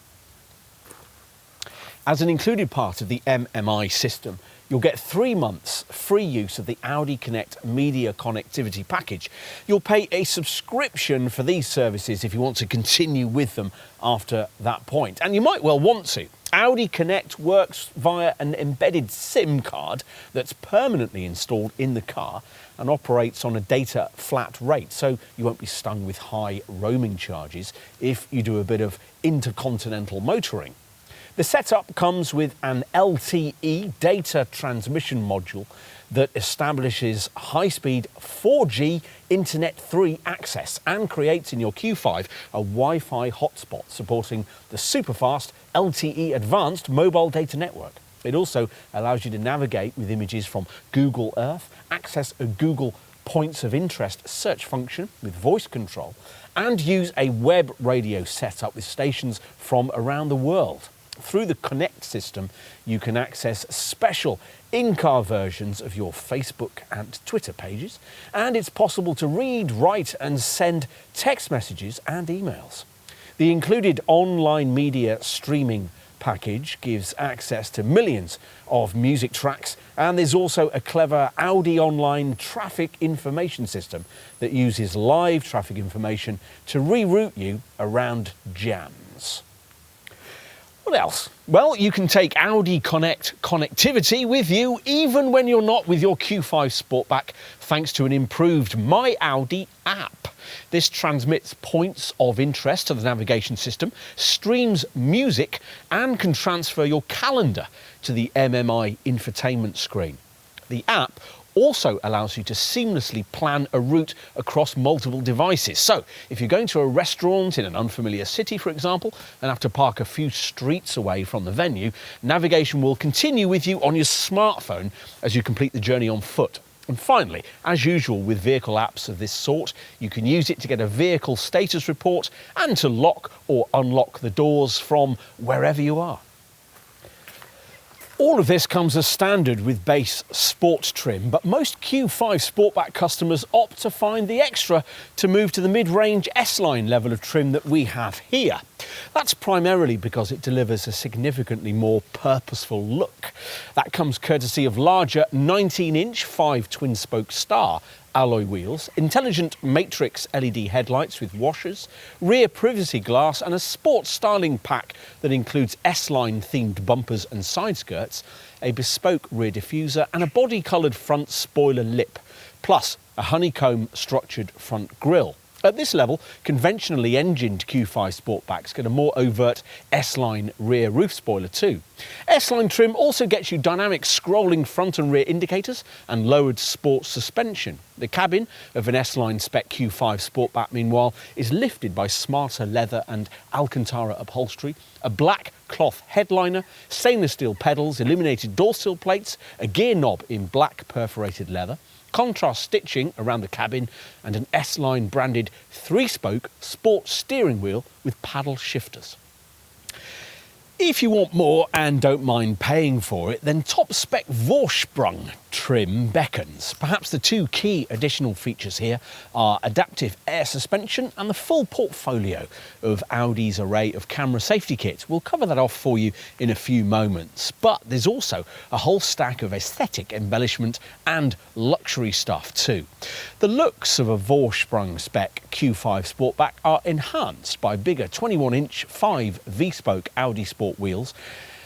As an included part of the MMI system, you'll get 3 months free use of the Audi Connect Media Connectivity Package. You'll pay a subscription for these services if you want to continue with them after that point, and you might well want to. Audi Connect works via an embedded SIM card that's permanently installed in the car and operates on a data flat rate, so you won't be stung with high roaming charges if you do a bit of intercontinental motoring. The setup comes with an LTE data transmission module that establishes high-speed 4G Internet 3 access and creates in your Q5 a Wi-Fi hotspot supporting the super-fast LTE Advanced Mobile Data Network. It also allows you to navigate with images from Google Earth, access a Google Points of Interest search function with voice control, and use a web radio setup with stations from around the world. Through the Connect system, you can access special in-car versions of your Facebook and Twitter pages, and it's possible to read, write and send text messages and emails. The included online media streaming package gives access to millions of music tracks, and there's also a clever Audi online traffic information system that uses live traffic information to reroute you around jams. What else? Well, you can take Audi Connect connectivity with you even when you're not with your Q5 Sportback thanks to an improved My Audi app. This transmits points of interest to the navigation system, streams music and can transfer your calendar to the MMI infotainment screen. The app also allows you to seamlessly plan a route across multiple devices. So, if you're going to a restaurant in an unfamiliar city, for example, and have to park a few streets away from the venue, navigation will continue with you on your smartphone as you complete the journey on foot. And finally, as usual with vehicle apps of this sort, you can use it to get a vehicle status report and to lock or unlock the doors from wherever you are. All of this comes as standard with base sport trim, but most Q5 Sportback customers opt to find the extra to move to the mid-range S-Line level of trim that we have here. That's primarily because it delivers a significantly more purposeful look. That comes courtesy of larger 19-inch 5 twin-spoke star alloy wheels, intelligent matrix LED headlights with washers, rear privacy glass and a sports styling pack that includes S-Line themed bumpers and side skirts, a bespoke rear diffuser and a body-coloured front spoiler lip, plus a honeycomb structured front grille. At this level, conventionally engined Q5 Sportbacks get a more overt S-Line rear roof spoiler too. S-Line trim also gets you dynamic scrolling front and rear indicators and lowered sports suspension. The cabin of an S-Line spec Q5 Sportback, meanwhile, is lifted by smarter leather and Alcantara upholstery, a black cloth headliner, stainless steel pedals, illuminated door sill plates, a gear knob in black perforated leather, contrast stitching around the cabin and an S-Line branded 3-spoke sports steering wheel with paddle shifters. If you want more and don't mind paying for it, then top-spec Vorsprung trim beckons. Perhaps the two key additional features here are adaptive air suspension and the full portfolio of Audi's array of camera safety kits. We'll cover that off for you in a few moments, but there's also a whole stack of aesthetic embellishment and luxury stuff too. The looks of a Vorsprung spec Q5 Sportback are enhanced by bigger 21-inch 5 V-spoke Audi Sport wheels,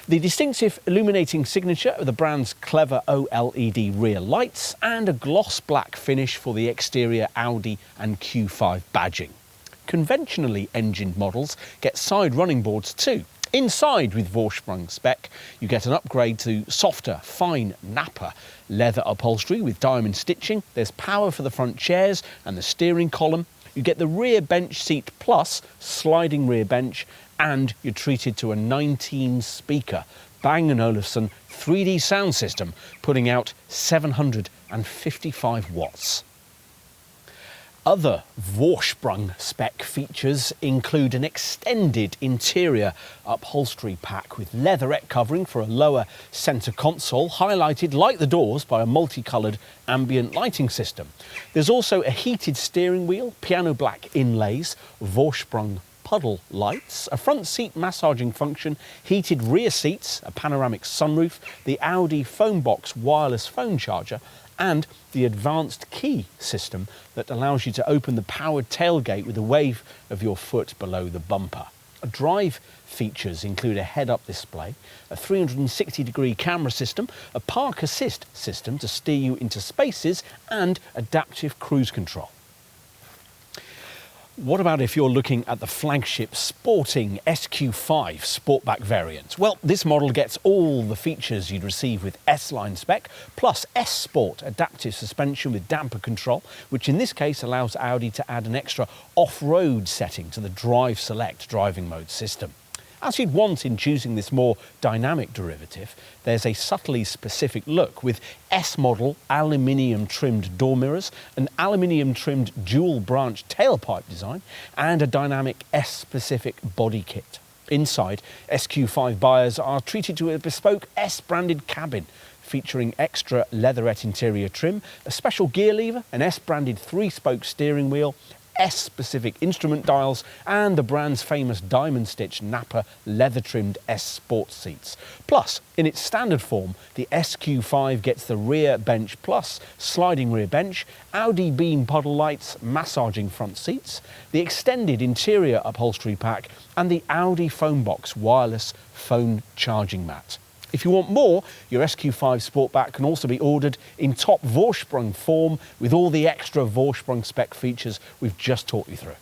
the distinctive illuminating signature of the brand's clever OLED rear lights, and a gloss black finish for the exterior Audi and Q5 badging. Conventionally engined models get side running boards too. Inside with Vorsprung spec, you get an upgrade to softer, fine nappa leather upholstery with diamond stitching. There's power for the front chairs and the steering column. You get the rear bench seat plus sliding rear bench, and you're treated to a 19-speaker Bang & Olufsen 3D sound system, putting out 755 watts. Other Vorsprung spec features include an extended interior upholstery pack with leatherette covering for a lower centre console, highlighted like the doors by a multicoloured ambient lighting system. There's also a heated steering wheel, piano black inlays, Vorsprung puddle lights, a front seat massaging function, heated rear seats, a panoramic sunroof, the Audi phone box wireless phone charger, and the advanced key system that allows you to open the powered tailgate with a wave of your foot below the bumper. Drive features include a head-up display, a 360-degree camera system, a park assist system to steer you into spaces, and adaptive cruise control. What about if you're looking at the flagship sporting SQ5 Sportback variant? Well, this model gets all the features you'd receive with S-Line spec, plus S-Sport adaptive suspension with damper control, which in this case allows Audi to add an extra off-road setting to the Drive Select driving mode system. As you'd want in choosing this more dynamic derivative, there's a subtly specific look with S-model aluminium trimmed door mirrors, an aluminium trimmed dual branch tailpipe design, and a dynamic S-specific body kit. Inside, SQ5 buyers are treated to a bespoke S-branded cabin, featuring extra leatherette interior trim, a special gear lever, an S-branded 3-spoke steering wheel, S-specific instrument dials, and the brand's famous diamond-stitched Napa leather-trimmed S-Sport seats. Plus, in its standard form, the SQ5 gets the rear bench plus sliding rear bench, Audi beam puddle lights, massaging front seats, the extended interior upholstery pack, and the Audi phone box wireless phone charging mat. If you want more, your SQ5 Sportback can also be ordered in top Vorsprung form with all the extra Vorsprung spec features we've just talked you through.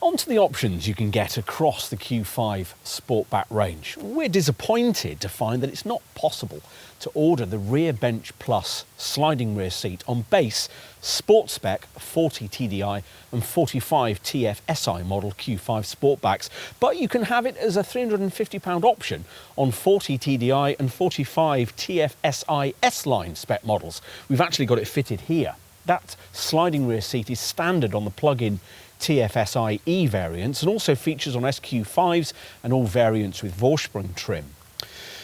On to the options you can get across the Q5 Sportback range. We're disappointed to find that it's not possible to order the rear bench plus sliding rear seat on base sport spec 40 TDI and 45 TFSI model Q5 Sportbacks, but you can have it as a £350 option on 40 TDI and 45 TFSI S-Line spec models. We've actually got it fitted here. That sliding rear seat is standard on the plug-in TFSI E variants and also features on SQ5s and all variants with Vorsprung trim.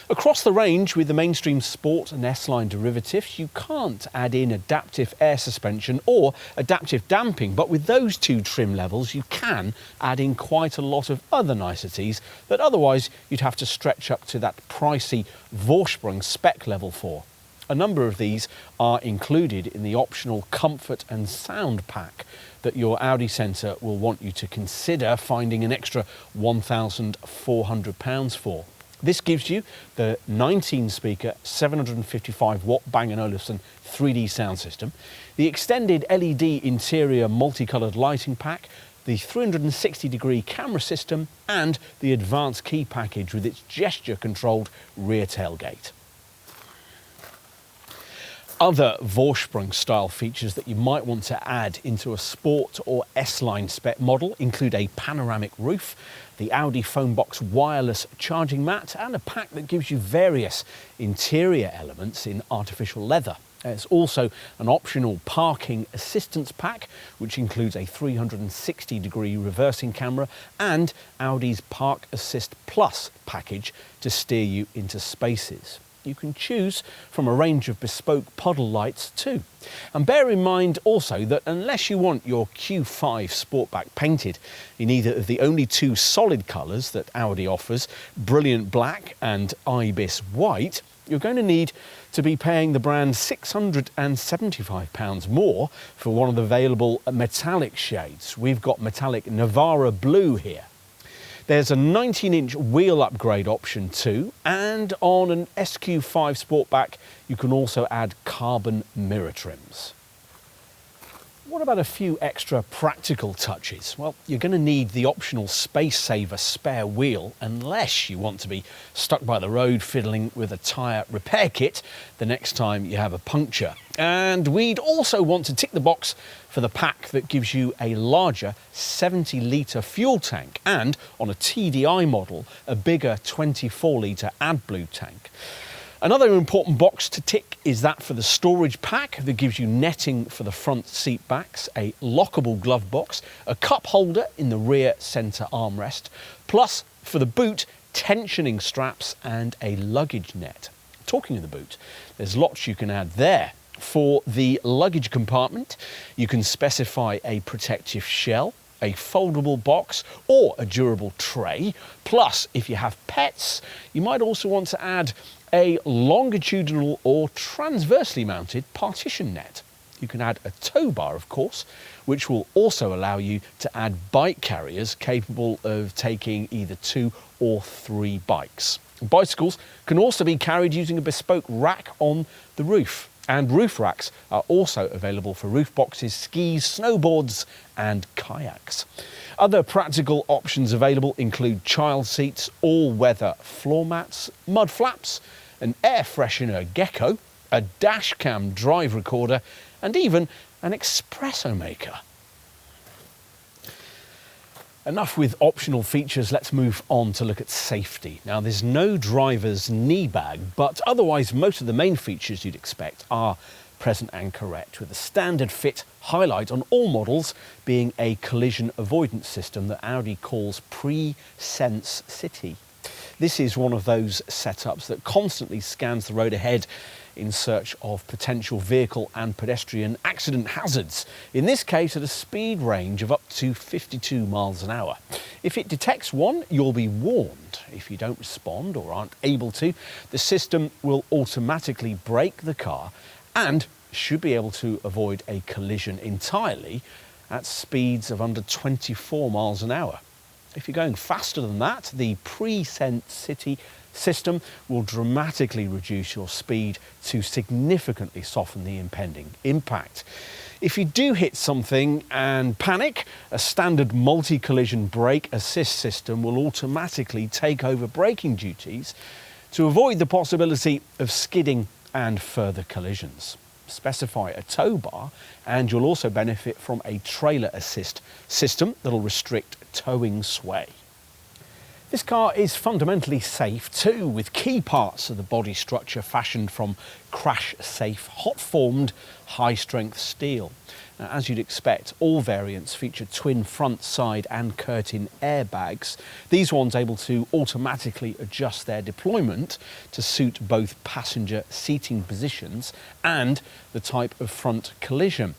Across the range with the mainstream Sport and S-Line derivatives, you can't add in adaptive air suspension or adaptive damping, but with those two trim levels you can add in quite a lot of other niceties that otherwise you'd have to stretch up to that pricey Vorsprung spec level for. A number of these are included in the optional comfort and sound pack that your Audi Centre will want you to consider finding an extra £1,400 for. This gives you the 19-speaker, 755-watt Bang & Olufsen 3D sound system, the extended LED interior multicoloured lighting pack, the 360-degree camera system, and the advanced key package with its gesture-controlled rear tailgate. Other Vorsprung style features that you might want to add into a Sport or S-Line spec model include a panoramic roof, the Audi phone box wireless charging mat, and a pack that gives you various interior elements in artificial leather. There's also an optional parking assistance pack, which includes a 360-degree reversing camera and Audi's Park Assist Plus package to steer you into spaces. You can choose from a range of bespoke puddle lights too. And bear in mind also that unless you want your Q5 Sportback painted in either of the only two solid colours that Audi offers, brilliant black and ibis white, you're going to need to be paying the brand £675 more for one of the available metallic shades. We've got metallic Navara blue here. There's a 19-inch wheel upgrade option too, and on an SQ5 Sportback you can also add carbon mirror trims. What about a few extra practical touches? Well, you're going to need the optional Space Saver spare wheel unless you want to be stuck by the road fiddling with a tyre repair kit the next time you have a puncture. And we'd also want to tick the box for the pack that gives you a larger 70-litre fuel tank and, on a TDI model, a bigger 24-litre AdBlue tank. Another important box to tick is that for the storage pack that gives you netting for the front seat backs, a lockable glove box, a cup holder in the rear centre armrest, plus for the boot, tensioning straps and a luggage net. Talking of the boot, there's lots you can add there. For the luggage compartment, you can specify a protective shell, a foldable box or a durable tray. Plus, if you have pets, you might also want to add a longitudinal or transversely mounted partition net. You can add a tow bar, of course, which will also allow you to add bike carriers capable of taking either 2 or 3 bikes. Bicycles can also be carried using a bespoke rack on the roof. And roof racks are also available for roof boxes, skis, snowboards and kayaks. Other practical options available include child seats, all-weather floor mats, mud flaps, an air freshener gecko, a dash cam drive recorder and even an espresso maker. Enough with optional features, let's move on to look at safety. Now there's no driver's knee bag, but otherwise most of the main features you'd expect are present and correct, with the standard fit highlight on all models being a collision avoidance system that Audi calls Pre-Sense City. This is one of those setups that constantly scans the road ahead in search of potential vehicle and pedestrian accident hazards, in this case at a speed range of up to 52 miles an hour. If it detects one, you'll be warned. If you don't respond or aren't able to, the system will automatically brake the car and should be able to avoid a collision entirely at speeds of under 24 miles an hour. If you're going faster than that, the Pre-Sense City system will dramatically reduce your speed to significantly soften the impending impact. If you do hit something and panic, a standard multi-collision brake assist system will automatically take over braking duties to avoid the possibility of skidding and further collisions. Specify a tow bar and you'll also benefit from a trailer assist system that'll restrict towing sway. This car is fundamentally safe too, with key parts of the body structure fashioned from crash-safe, hot-formed, high-strength steel. Now, as you'd expect, all variants feature twin front, side and curtain airbags. These ones able to automatically adjust their deployment to suit both passenger seating positions and the type of front collision.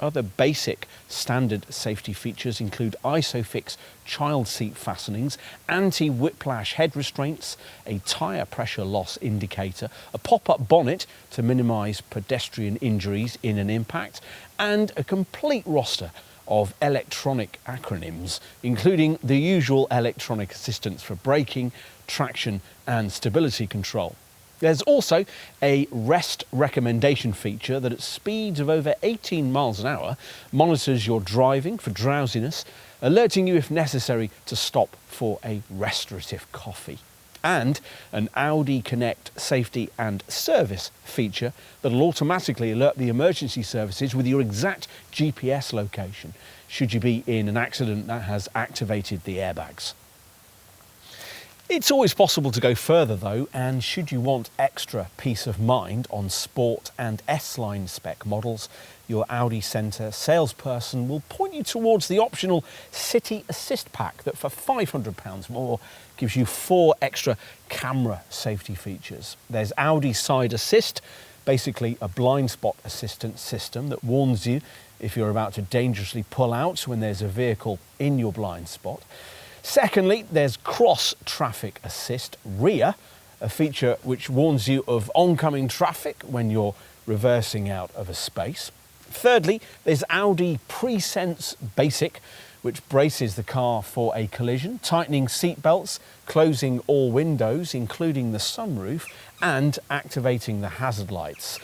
Other basic standard safety features include ISOFIX child seat fastenings, anti-whiplash head restraints, a tyre pressure loss indicator, a pop-up bonnet to minimise pedestrian injuries in an impact, and a complete roster of electronic acronyms, including the usual electronic assistance for braking, traction and stability control. There's also a rest recommendation feature that at speeds of over 18 miles an hour monitors your driving for drowsiness, alerting you if necessary to stop for a restorative coffee. And an Audi Connect safety and service feature that will automatically alert the emergency services with your exact GPS location should you be in an accident that has activated the airbags. It's always possible to go further though, and should you want extra peace of mind on Sport and S-Line spec models, your Audi Centre salesperson will point you towards the optional City Assist Pack that for £500 more gives you 4 extra camera safety features. There's Audi Side Assist, basically a blind spot assistance system that warns you if you're about to dangerously pull out when there's a vehicle in your blind spot. Secondly, there's Cross Traffic Assist Rear, a feature which warns you of oncoming traffic when you're reversing out of a space. Thirdly, there's Audi Pre-Sense Basic, which braces the car for a collision, tightening seat belts, closing all windows, including the sunroof, and activating the hazard lights.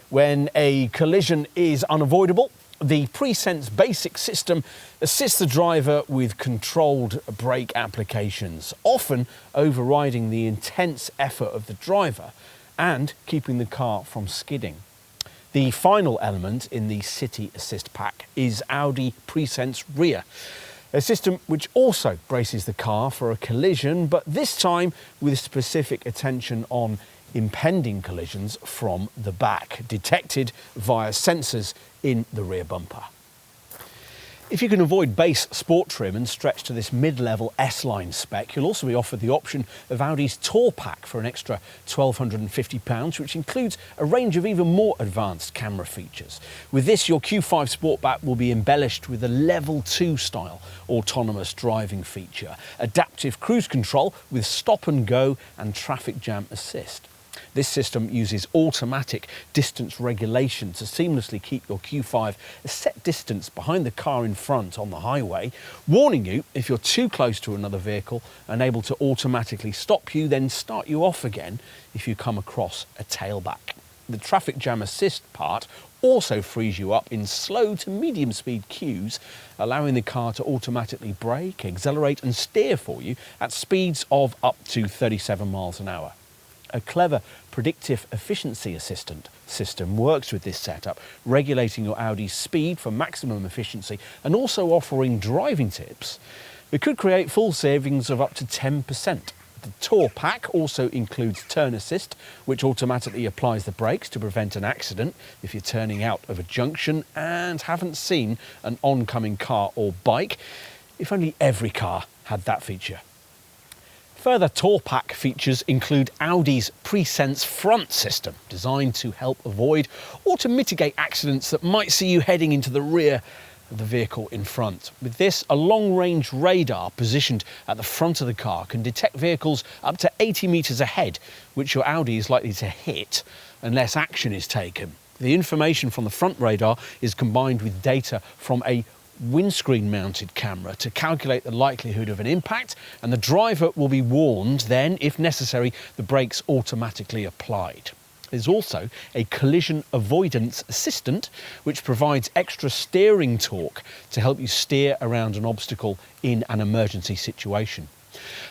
When a collision is unavoidable, the Pre-Sense Basic system assists the driver with controlled brake applications, often overriding the intense effort of the driver and keeping the car from skidding. The final element in the City Assist Pack is Audi Pre-Sense Rear, a system which also braces the car for a collision, but this time with specific attention on impending collisions from the back, detected via sensors in the rear bumper. If you can avoid base sport trim and stretch to this mid-level S-Line spec, you'll also be offered the option of Audi's Tour Pack for an extra £1,250, which includes a range of even more advanced camera features. With this, your Q5 Sportback will be embellished with a Level 2 style autonomous driving feature, adaptive cruise control with stop and go and traffic jam assist. This system uses automatic distance regulation to seamlessly keep your Q5 a set distance behind the car in front on the highway, warning you if you're too close to another vehicle and able to automatically stop you, then start you off again if you come across a tailback. The traffic jam assist part also frees you up in slow to medium speed queues, allowing the car to automatically brake, accelerate and steer for you at speeds of up to 37 miles an hour. A clever predictive efficiency assistant system works with this setup, regulating your Audi's speed for maximum efficiency and also offering driving tips. It could create full savings of up to 10%. The Tour Pack also includes turn assist, which automatically applies the brakes to prevent an accident if you're turning out of a junction and haven't seen an oncoming car or bike. If only every car had that feature. Further Tour Pack features include Audi's Pre-Sense front system, designed to help avoid or to mitigate accidents that might see you heading into the rear of the vehicle in front. With this, a long-range radar positioned at the front of the car can detect vehicles up to 80 metres ahead, which your Audi is likely to hit unless action is taken. The information from the front radar is combined with data from a windscreen-mounted camera to calculate the likelihood of an impact, and the driver will be warned then, if necessary, the brakes automatically applied. There's also a collision avoidance assistant, which provides extra steering torque to help you steer around an obstacle in an emergency situation.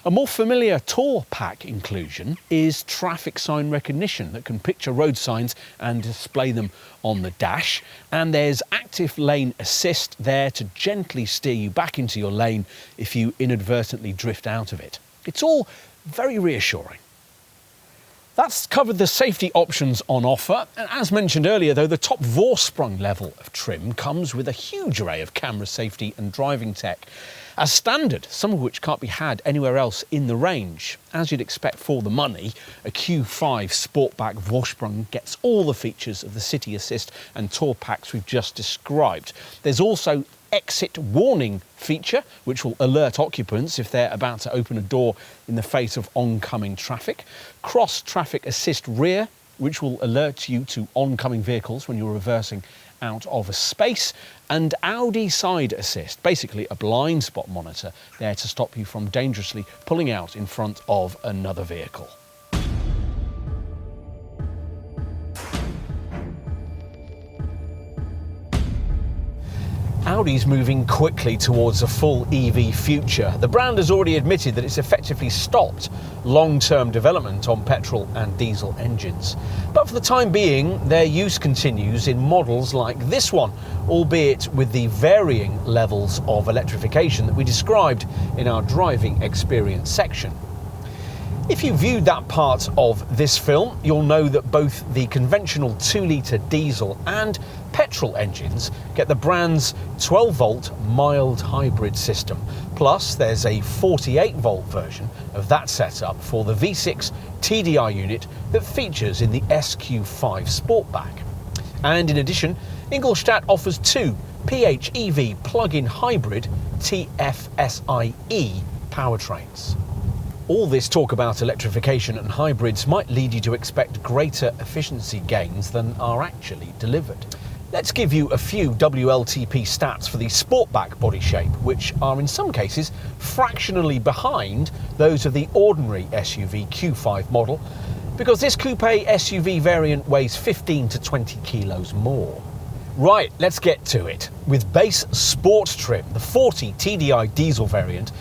A more familiar Tour Pack inclusion is traffic sign recognition that can picture road signs and display them on the dash. And there's active lane assist there to gently steer you back into your lane if you inadvertently drift out of it. It's all very reassuring. That's covered the safety options on offer, and as mentioned earlier though, the top Vorsprung level of trim comes with a huge array of camera safety and driving tech as standard, some of which can't be had anywhere else in the range. As you'd expect for the money, a Q5 Sportback Vorsprung gets all the features of the City Assist and Tour Packs we've just described. There's also exit warning feature, which will alert occupants if they're about to open a door in the face of oncoming traffic. Cross traffic assist rear, which will alert you to oncoming vehicles when you're reversing out of a space. And Audi side assist, basically a blind spot monitor there to stop you from dangerously pulling out in front of another vehicle. Audi's moving quickly towards a full EV future. The brand has already admitted that it's effectively stopped long-term development on petrol and diesel engines. But for the time being, their use continues in models like this one, albeit with the varying levels of electrification that we described in our driving experience section. If you viewed that part of this film, you'll know that both the conventional 2-litre diesel and petrol engines get the brand's 12-volt mild hybrid system. Plus, there's a 48-volt version of that setup for the V6 TDI unit that features in the SQ5 Sportback. And in addition, Ingolstadt offers 2 PHEV plug-in hybrid TFSIe powertrains. All this talk about electrification and hybrids might lead you to expect greater efficiency gains than are actually delivered. Let's give you a few WLTP stats for the Sportback body shape, which are in some cases fractionally behind those of the ordinary SUV Q5 model, because this coupe SUV variant weighs 15 to 20 kilos more. Right, let's get to it. With base sport trim, the 40 TDI diesel variant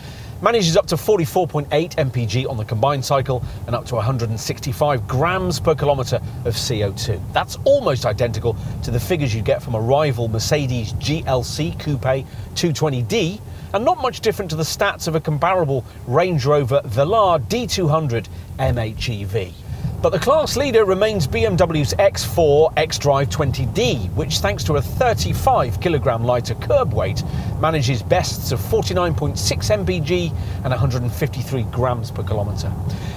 manages up to 44.8 mpg on the combined cycle and up to 165 grams per kilometre of CO2. That's almost identical to the figures you'd get from a rival Mercedes GLC Coupe 220D, and not much different to the stats of a comparable Range Rover Velar D200 MHEV. But the class leader remains BMW's X4 xDrive 20D, which thanks to a 35 kilogram lighter curb weight manages bests of 49.6 mpg and 153 grams per kilometre.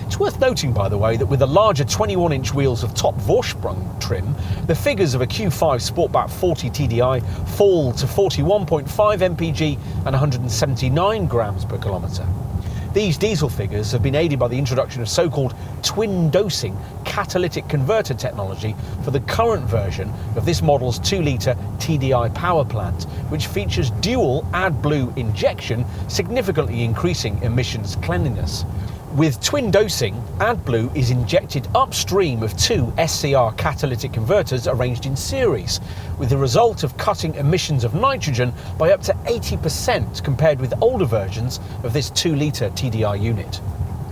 It's worth noting, by the way, that with the larger 21-inch wheels of top Vorsprung trim, the figures of a Q5 Sportback 40 TDI fall to 41.5 mpg and 179 grams per kilometre. These diesel figures have been aided by the introduction of so-called twin-dosing catalytic converter technology for the current version of this model's 2-litre TDI power plant, which features dual AdBlue injection, significantly increasing emissions cleanliness. With twin dosing, AdBlue is injected upstream of two SCR catalytic converters arranged in series, with the result of cutting emissions of nitrogen by up to 80% compared with older versions of this 2-litre TDI unit.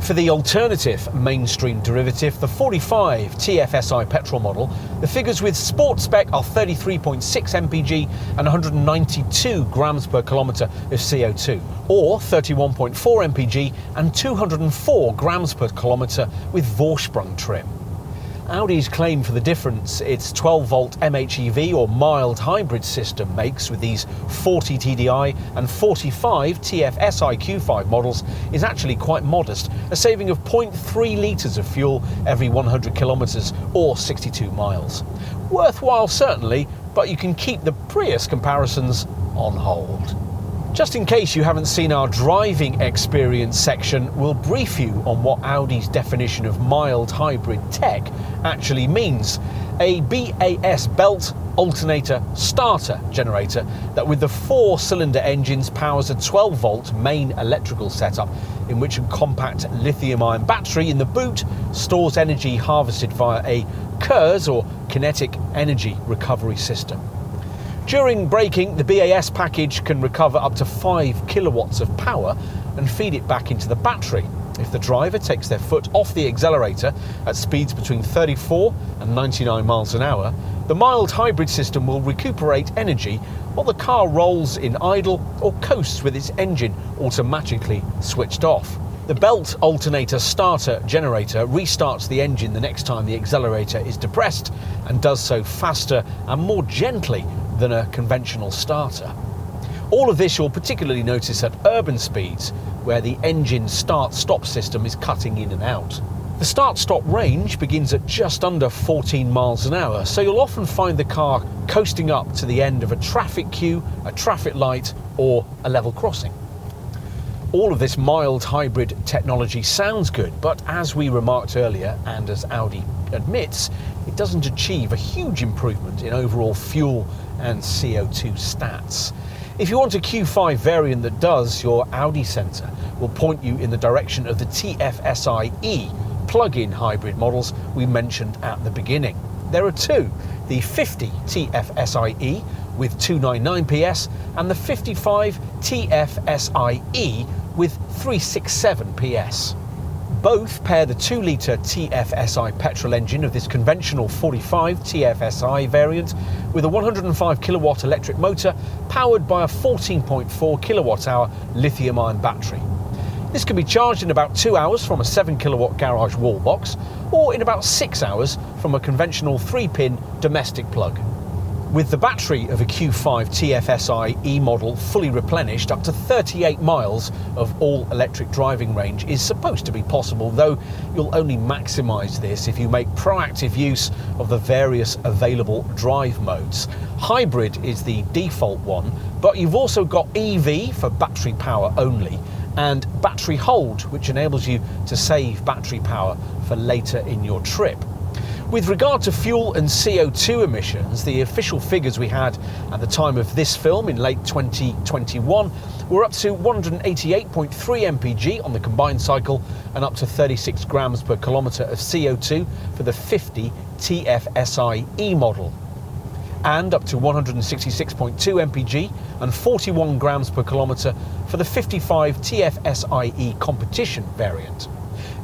For the alternative mainstream derivative, the 45 TFSI petrol model, the figures with sport spec are 33.6 mpg and 192 grams per kilometre of CO2, or 31.4 mpg and 204 grams per kilometre with Vorsprung trim. Audi's claim for the difference its 12-volt MHEV or mild hybrid system makes with these 40 TDI and 45 TFSI Q5 models is actually quite modest, a saving of 0.3 litres of fuel every 100 kilometres or 62 miles. Worthwhile certainly, but you can keep the Prius comparisons on hold. Just in case you haven't seen our driving experience section, we'll brief you on what Audi's definition of mild hybrid tech actually means. A BAS belt alternator starter generator that with the 4-cylinder engines powers a 12-volt main electrical setup in which a compact lithium-ion battery in the boot stores energy harvested via a KERS or kinetic energy recovery system. During braking, the BAS package can recover up to 5 kilowatts of power and feed it back into the battery. If the driver takes their foot off the accelerator at speeds between 34 and 99 miles an hour, the mild hybrid system will recuperate energy while the car rolls in idle or coasts with its engine automatically switched off. The belt alternator starter generator restarts the engine the next time the accelerator is depressed and does so faster and more gently than a conventional starter. All of this you'll particularly notice at urban speeds, where the engine start-stop system is cutting in and out. The start-stop range begins at just under 14 miles an hour, so you'll often find the car coasting up to the end of a traffic queue, a traffic light, or a level crossing. All of this mild hybrid technology sounds good, but as we remarked earlier, and as Audi admits, it doesn't achieve a huge improvement in overall fuel and CO2 stats. If you want a Q5 variant that does, your Audi Centre will point you in the direction of the TFSI-E plug-in hybrid models we mentioned at the beginning. There are two, the 50 TFSI-E with 299 PS and the 55 TFSI-E with 367 PS. Both pair the 2-litre TFSI petrol engine of this conventional 45 TFSI variant with a 105 kilowatt electric motor powered by a 14.4 kilowatt hour lithium-ion battery. This can be charged in about 2 hours from a 7 kilowatt garage wall box or in about 6 hours from a conventional 3-pin domestic plug. With the battery of a Q5 TFSI-E model fully replenished, up to 38 miles of all-electric driving range is supposed to be possible, though you'll only maximise this if you make proactive use of the various available drive modes. Hybrid is the default one, but you've also got EV for battery power only, and battery hold, which enables you to save battery power for later in your trip. With regard to fuel and CO2 emissions, the official figures we had at the time of this film in late 2021 were up to 188.3 mpg on the combined cycle and up to 36 grams per kilometre of CO2 for the 50 TFSI-E model, and up to 166.2 mpg and 41 grams per kilometre for the 55 TFSI-E competition variant.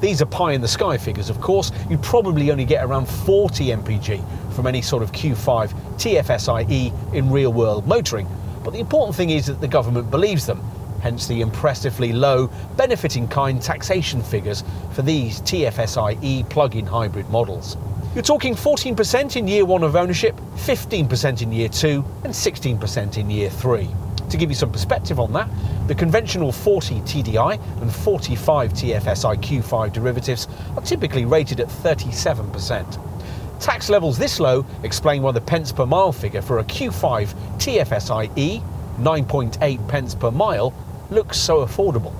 These are pie-in-the-sky figures, of course. You'd probably only get around 40 mpg from any sort of Q5 TFSI-E in real-world motoring, but the important thing is that the government believes them, hence the impressively low benefit-in-kind taxation figures for these TFSI-E plug-in hybrid models. You're talking 14% in year 1 of ownership, 15% in year 2, and 16% in year 3. To give you some perspective on that, the conventional 40 TDI and 45 TFSI Q5 derivatives are typically rated at 37%. Tax levels this low explain why the pence per mile figure for a Q5 TFSI-E, 9.8 pence per mile, looks so affordable.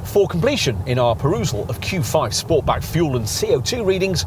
For completion in our perusal of Q5 Sportback fuel and CO2 readings,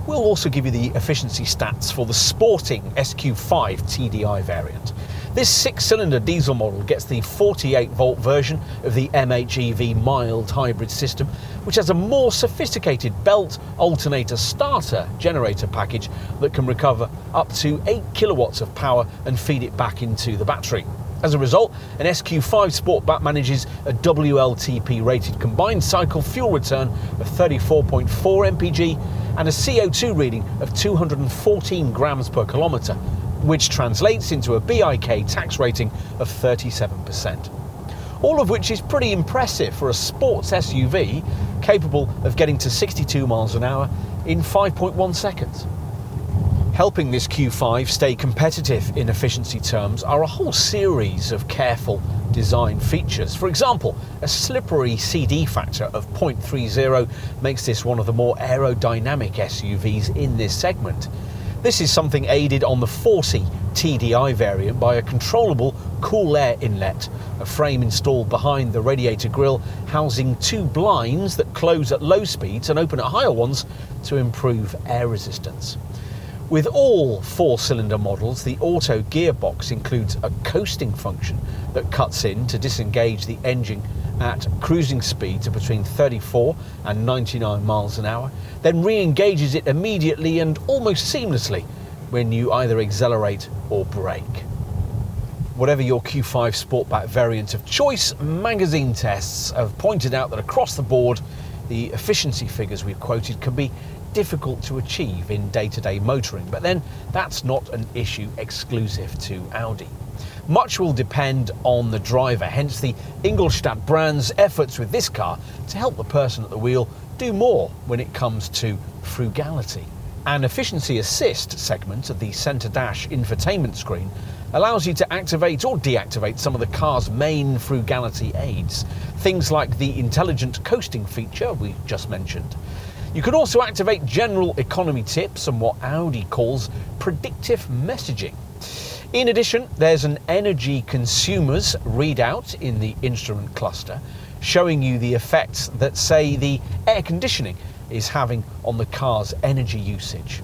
we'll also give you the efficiency stats for the sporting SQ5 TDI variant. This 6-cylinder diesel model gets the 48-volt version of the MHEV mild hybrid system, which has a more sophisticated belt alternator starter generator package that can recover up to 8 kilowatts of power and feed it back into the battery. As a result, an SQ5 Sportback manages a WLTP rated combined cycle fuel return of 34.4 mpg and a CO2 reading of 214 grams per kilometre, which translates into a BIK tax rating of 37%. All of which is pretty impressive for a sports SUV capable of getting to 62 miles an hour in 5.1 seconds. Helping this Q5 stay competitive in efficiency terms are a whole series of careful design features. For example, a slippery CD factor of 0.30 makes this one of the more aerodynamic SUVs in this segment. This is something aided on the 40 TDI variant by a controllable cool air inlet, a frame installed behind the radiator grille housing 2 blinds that close at low speeds and open at higher ones to improve air resistance. With all 4-cylinder models, the auto gearbox includes a coasting function that cuts in to disengage the engine at cruising speeds of between 34 and 99 miles an hour, then re-engages it immediately and almost seamlessly when you either accelerate or brake. Whatever your Q5 Sportback variant of choice, magazine tests have pointed out that across the board, the efficiency figures we've quoted can be difficult to achieve in day-to-day motoring, but then that's not an issue exclusive to Audi. Much will depend on the driver, hence the Ingolstadt brand's efforts with this car to help the person at the wheel do more when it comes to frugality. An efficiency assist segment of the centre dash infotainment screen allows you to activate or deactivate some of the car's main frugality aids, things like the intelligent coasting feature we just mentioned. You can also activate general economy tips and what Audi calls predictive messaging. In addition, there's an energy consumers readout in the instrument cluster, showing you the effects that, say, the air conditioning is having on the car's energy usage.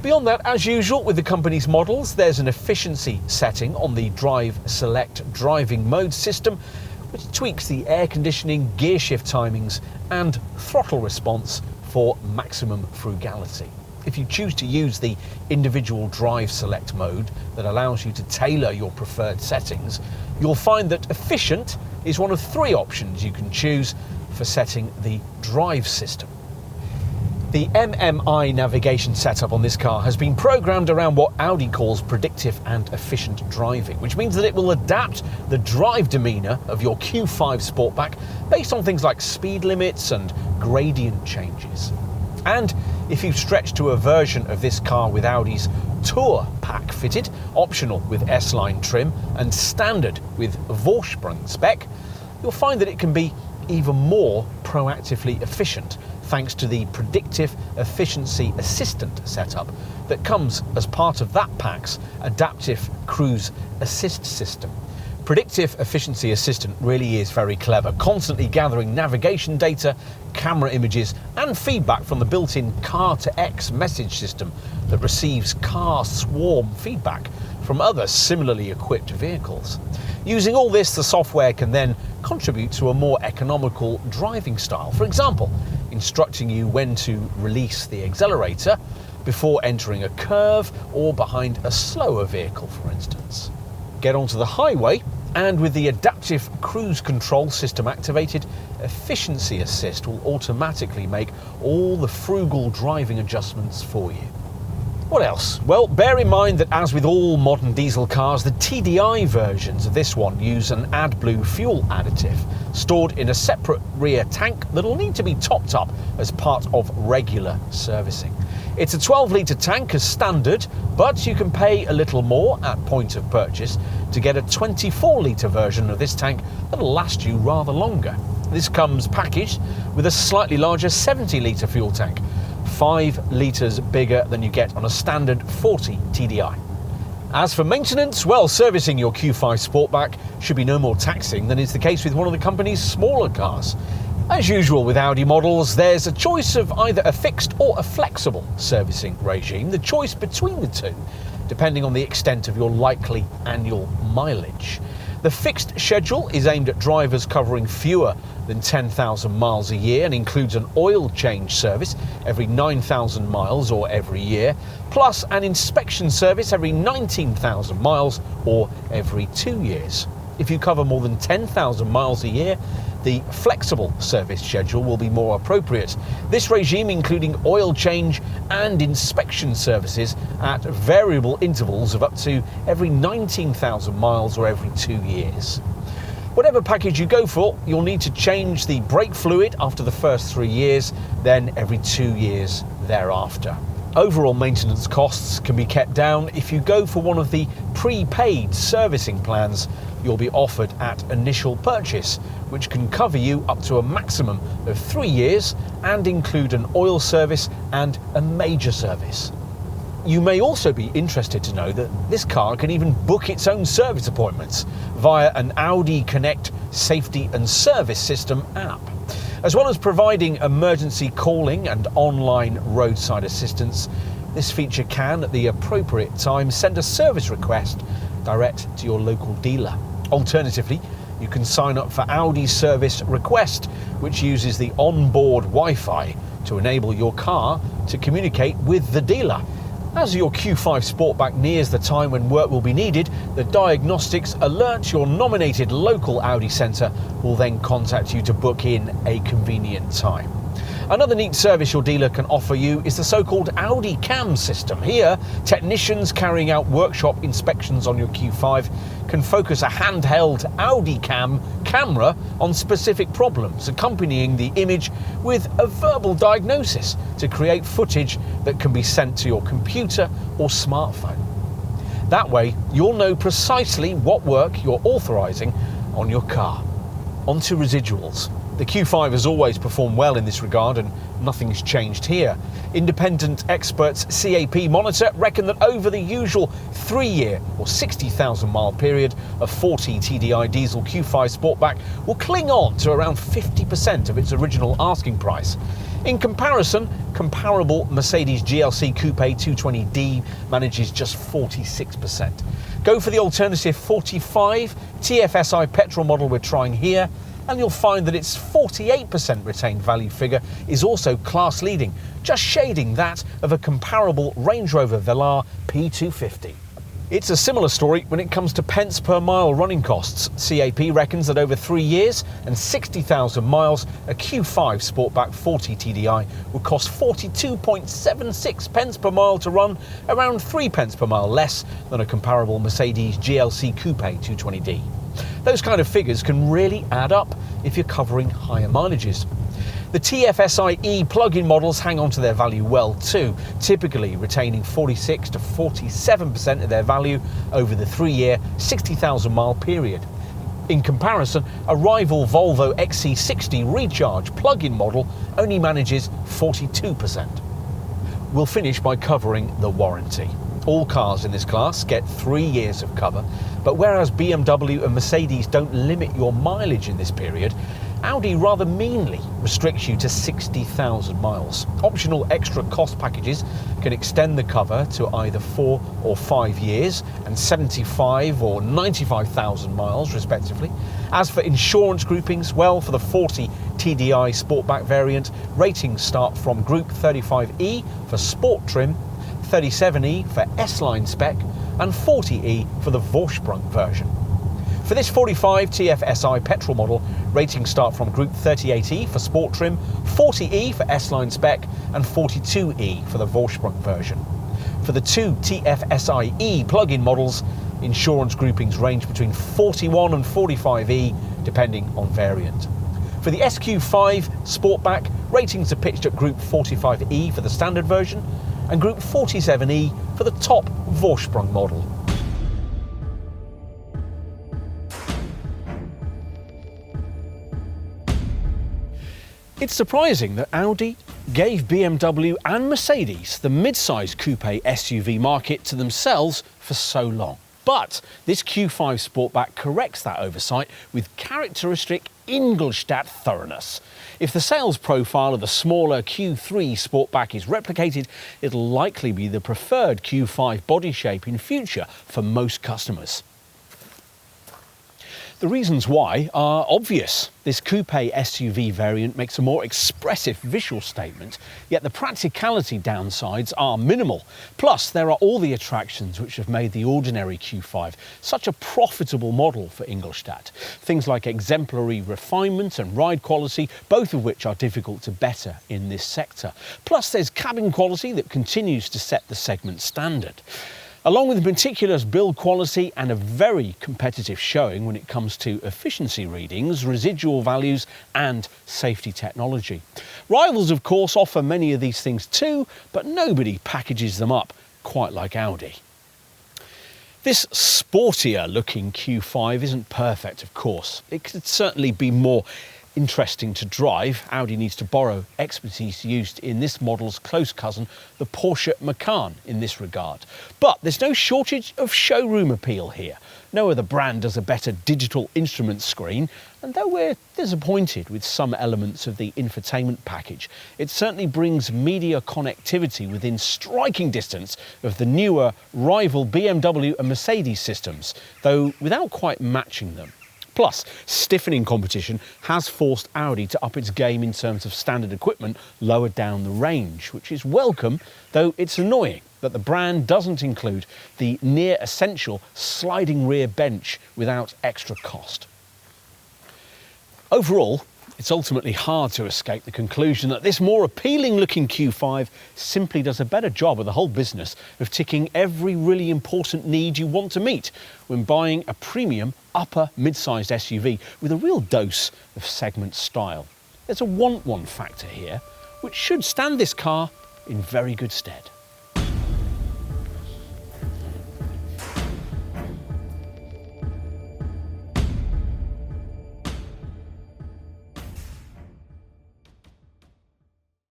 Beyond that, as usual with the company's models, there's an efficiency setting on the Drive Select driving mode system, which tweaks the air conditioning, gear shift timings and throttle response for maximum frugality. If you choose to use the individual Drive Select mode that allows you to tailor your preferred settings, you'll find that efficient is one of 3 options you can choose for setting the drive system. The MMI navigation setup on this car has been programmed around what Audi calls predictive and efficient driving, which means that it will adapt the drive demeanour of your Q5 Sportback based on things like speed limits and gradient changes. And if you stretch to a version of this car with Audi's Tour pack fitted, optional with S-Line trim and standard with Vorsprung spec, you'll find that it can be even more proactively efficient thanks to the Predictive Efficiency Assistant setup that comes as part of that pack's Adaptive Cruise Assist system. Predictive Efficiency Assistant really is very clever, constantly gathering navigation data, camera images and feedback from the built-in Car2X message system that receives car swarm feedback from other similarly equipped vehicles. Using all this, the software can then contribute to a more economical driving style. For example, instructing you when to release the accelerator before entering a curve or behind a slower vehicle, for instance. Get onto the highway, and with the adaptive cruise control system activated, Efficiency Assist will automatically make all the frugal driving adjustments for you. What else? Well, bear in mind that as with all modern diesel cars, the TDI versions of this one use an AdBlue fuel additive stored in a separate rear tank that'll need to be topped up as part of regular servicing. It's a 12-litre tank as standard, but you can pay a little more at point of purchase to get a 24-litre version of this tank that'll last you rather longer. This comes packaged with a slightly larger 70-litre fuel tank, 5 litres bigger than you get on a standard 40 TDI. As for maintenance, well, servicing your Q5 Sportback should be no more taxing than is the case with one of the company's smaller cars. As usual with Audi models, there's a choice of either a fixed or a flexible servicing regime. The choice between the two depending on the extent of your likely annual mileage. The fixed schedule is aimed at drivers covering fewer than 10,000 miles a year and includes an oil change service every 9,000 miles or every year, plus an inspection service every 19,000 miles or every 2 years. If you cover more than 10,000 miles a year, the flexible service schedule will be more appropriate. This regime including oil change and inspection services at variable intervals of up to every 19,000 miles or every 2 years. Whatever package you go for, you'll need to change the brake fluid after the first 3 years, then every 2 years thereafter. Overall maintenance costs can be kept down if you go for one of the prepaid servicing plans you'll be offered at initial purchase, which can cover you up to a maximum of 3 years and include an oil service and a major service. You may also be interested to know that this car can even book its own service appointments via an Audi Connect safety and service system app. As well as providing emergency calling and online roadside assistance, this feature can, at the appropriate time, send a service request direct to your local dealer. Alternatively, you can sign up for Audi Service Request, which uses the onboard Wi-Fi to enable your car to communicate with the dealer. As your Q5 Sportback nears the time when work will be needed, the diagnostics alert your nominated local Audi centre will then contact you to book in a convenient time. Another neat service your dealer can offer you is the so-called Audi Cam System. Here, technicians carrying out workshop inspections on your Q5 can focus a handheld Audi Cam camera on specific problems, accompanying the image with a verbal diagnosis to create footage that can be sent to your computer or smartphone. That way, you'll know precisely what work you're authorising on your car. On to residuals. The Q5 has always performed well in this regard and nothing's changed here. Independent experts CAP Monitor reckon that over the usual 3-year or 60,000 mile period, a 40 TDI diesel Q5 Sportback will cling on to around 50% of its original asking price. In comparison, comparable Mercedes GLC Coupe 220D manages just 46%. Go for the alternative 45 TFSI petrol model we're trying here, and you'll find that its 48% retained value figure is also class leading, just shading that of a comparable Range Rover Velar P250. It's a similar story when it comes to pence per mile running costs. CAP reckons that over 3 years and 60,000 miles, a Q5 Sportback 40 TDI will cost 42.76 pence per mile to run, around 3 pence per mile less than a comparable Mercedes GLC Coupe 220D. Those kind of figures can really add up if you're covering higher mileages. The TFSI-E plug-in models hang on to their value well too, typically retaining 46 to 47% of their value over the 3-year, 60,000 mile period. In comparison, a rival Volvo XC60 Recharge plug-in model only manages 42%. We'll finish by covering the warranty. All cars in this class get 3 years of cover, but whereas BMW and Mercedes don't limit your mileage in this period, Audi rather meanly restricts you to 60,000 miles. Optional extra cost packages can extend the cover to either 4 or 5 years and 75 or 95,000 miles respectively. As for insurance groupings, well, for the 40 TDI Sportback variant, ratings start from Group 35E for Sport Trim, 37E for S-Line spec and 40E for the Vorsprung version. For this 45 TFSI petrol model, ratings start from Group 38E for Sport Trim, 40E for S-Line spec and 42E for the Vorsprung version. For the 2 TFSI-E plug-in models, insurance groupings range between 41 and 45E depending on variant. For the SQ5 Sportback, ratings are pitched at Group 45E for the standard version and Group 47E for the top Vorsprung model. It's surprising that Audi gave BMW and Mercedes the mid-size coupe SUV market to themselves for so long. But this Q5 Sportback corrects that oversight with characteristic Ingolstadt thoroughness. If the sales profile of the smaller Q3 Sportback is replicated, it'll likely be the preferred Q5 body shape in future for most customers. The reasons why are obvious. This coupe SUV variant makes a more expressive visual statement, yet the practicality downsides are minimal. Plus, there are all the attractions which have made the ordinary Q5 such a profitable model for Ingolstadt. Things like exemplary refinement and ride quality, both of which are difficult to better in this sector. Plus, there's cabin quality that continues to set the segment standard, along with meticulous build quality and a very competitive showing when it comes to efficiency readings, residual values and safety technology. Rivals, of course, offer many of these things too, but nobody packages them up quite like Audi. This sportier looking Q5 isn't perfect, of course. It could certainly be more interesting to drive. Audi needs to borrow expertise used in this model's close cousin, the Porsche Macan, in this regard. But there's no shortage of showroom appeal here. No other brand does a better digital instrument screen, and though we're disappointed with some elements of the infotainment package, it certainly brings media connectivity within striking distance of the newer rival BMW and Mercedes systems, though without quite matching them. Plus, stiffening competition has forced Audi to up its game in terms of standard equipment lower down the range, which is welcome, though it's annoying that the brand doesn't include the near-essential sliding rear bench without extra cost. Overall, it's ultimately hard to escape the conclusion that this more appealing-looking Q5 simply does a better job of the whole business of ticking every really important need you want to meet when buying a premium upper mid-sized SUV with a real dose of segment style. There's a want-one factor here, which should stand this car in very good stead.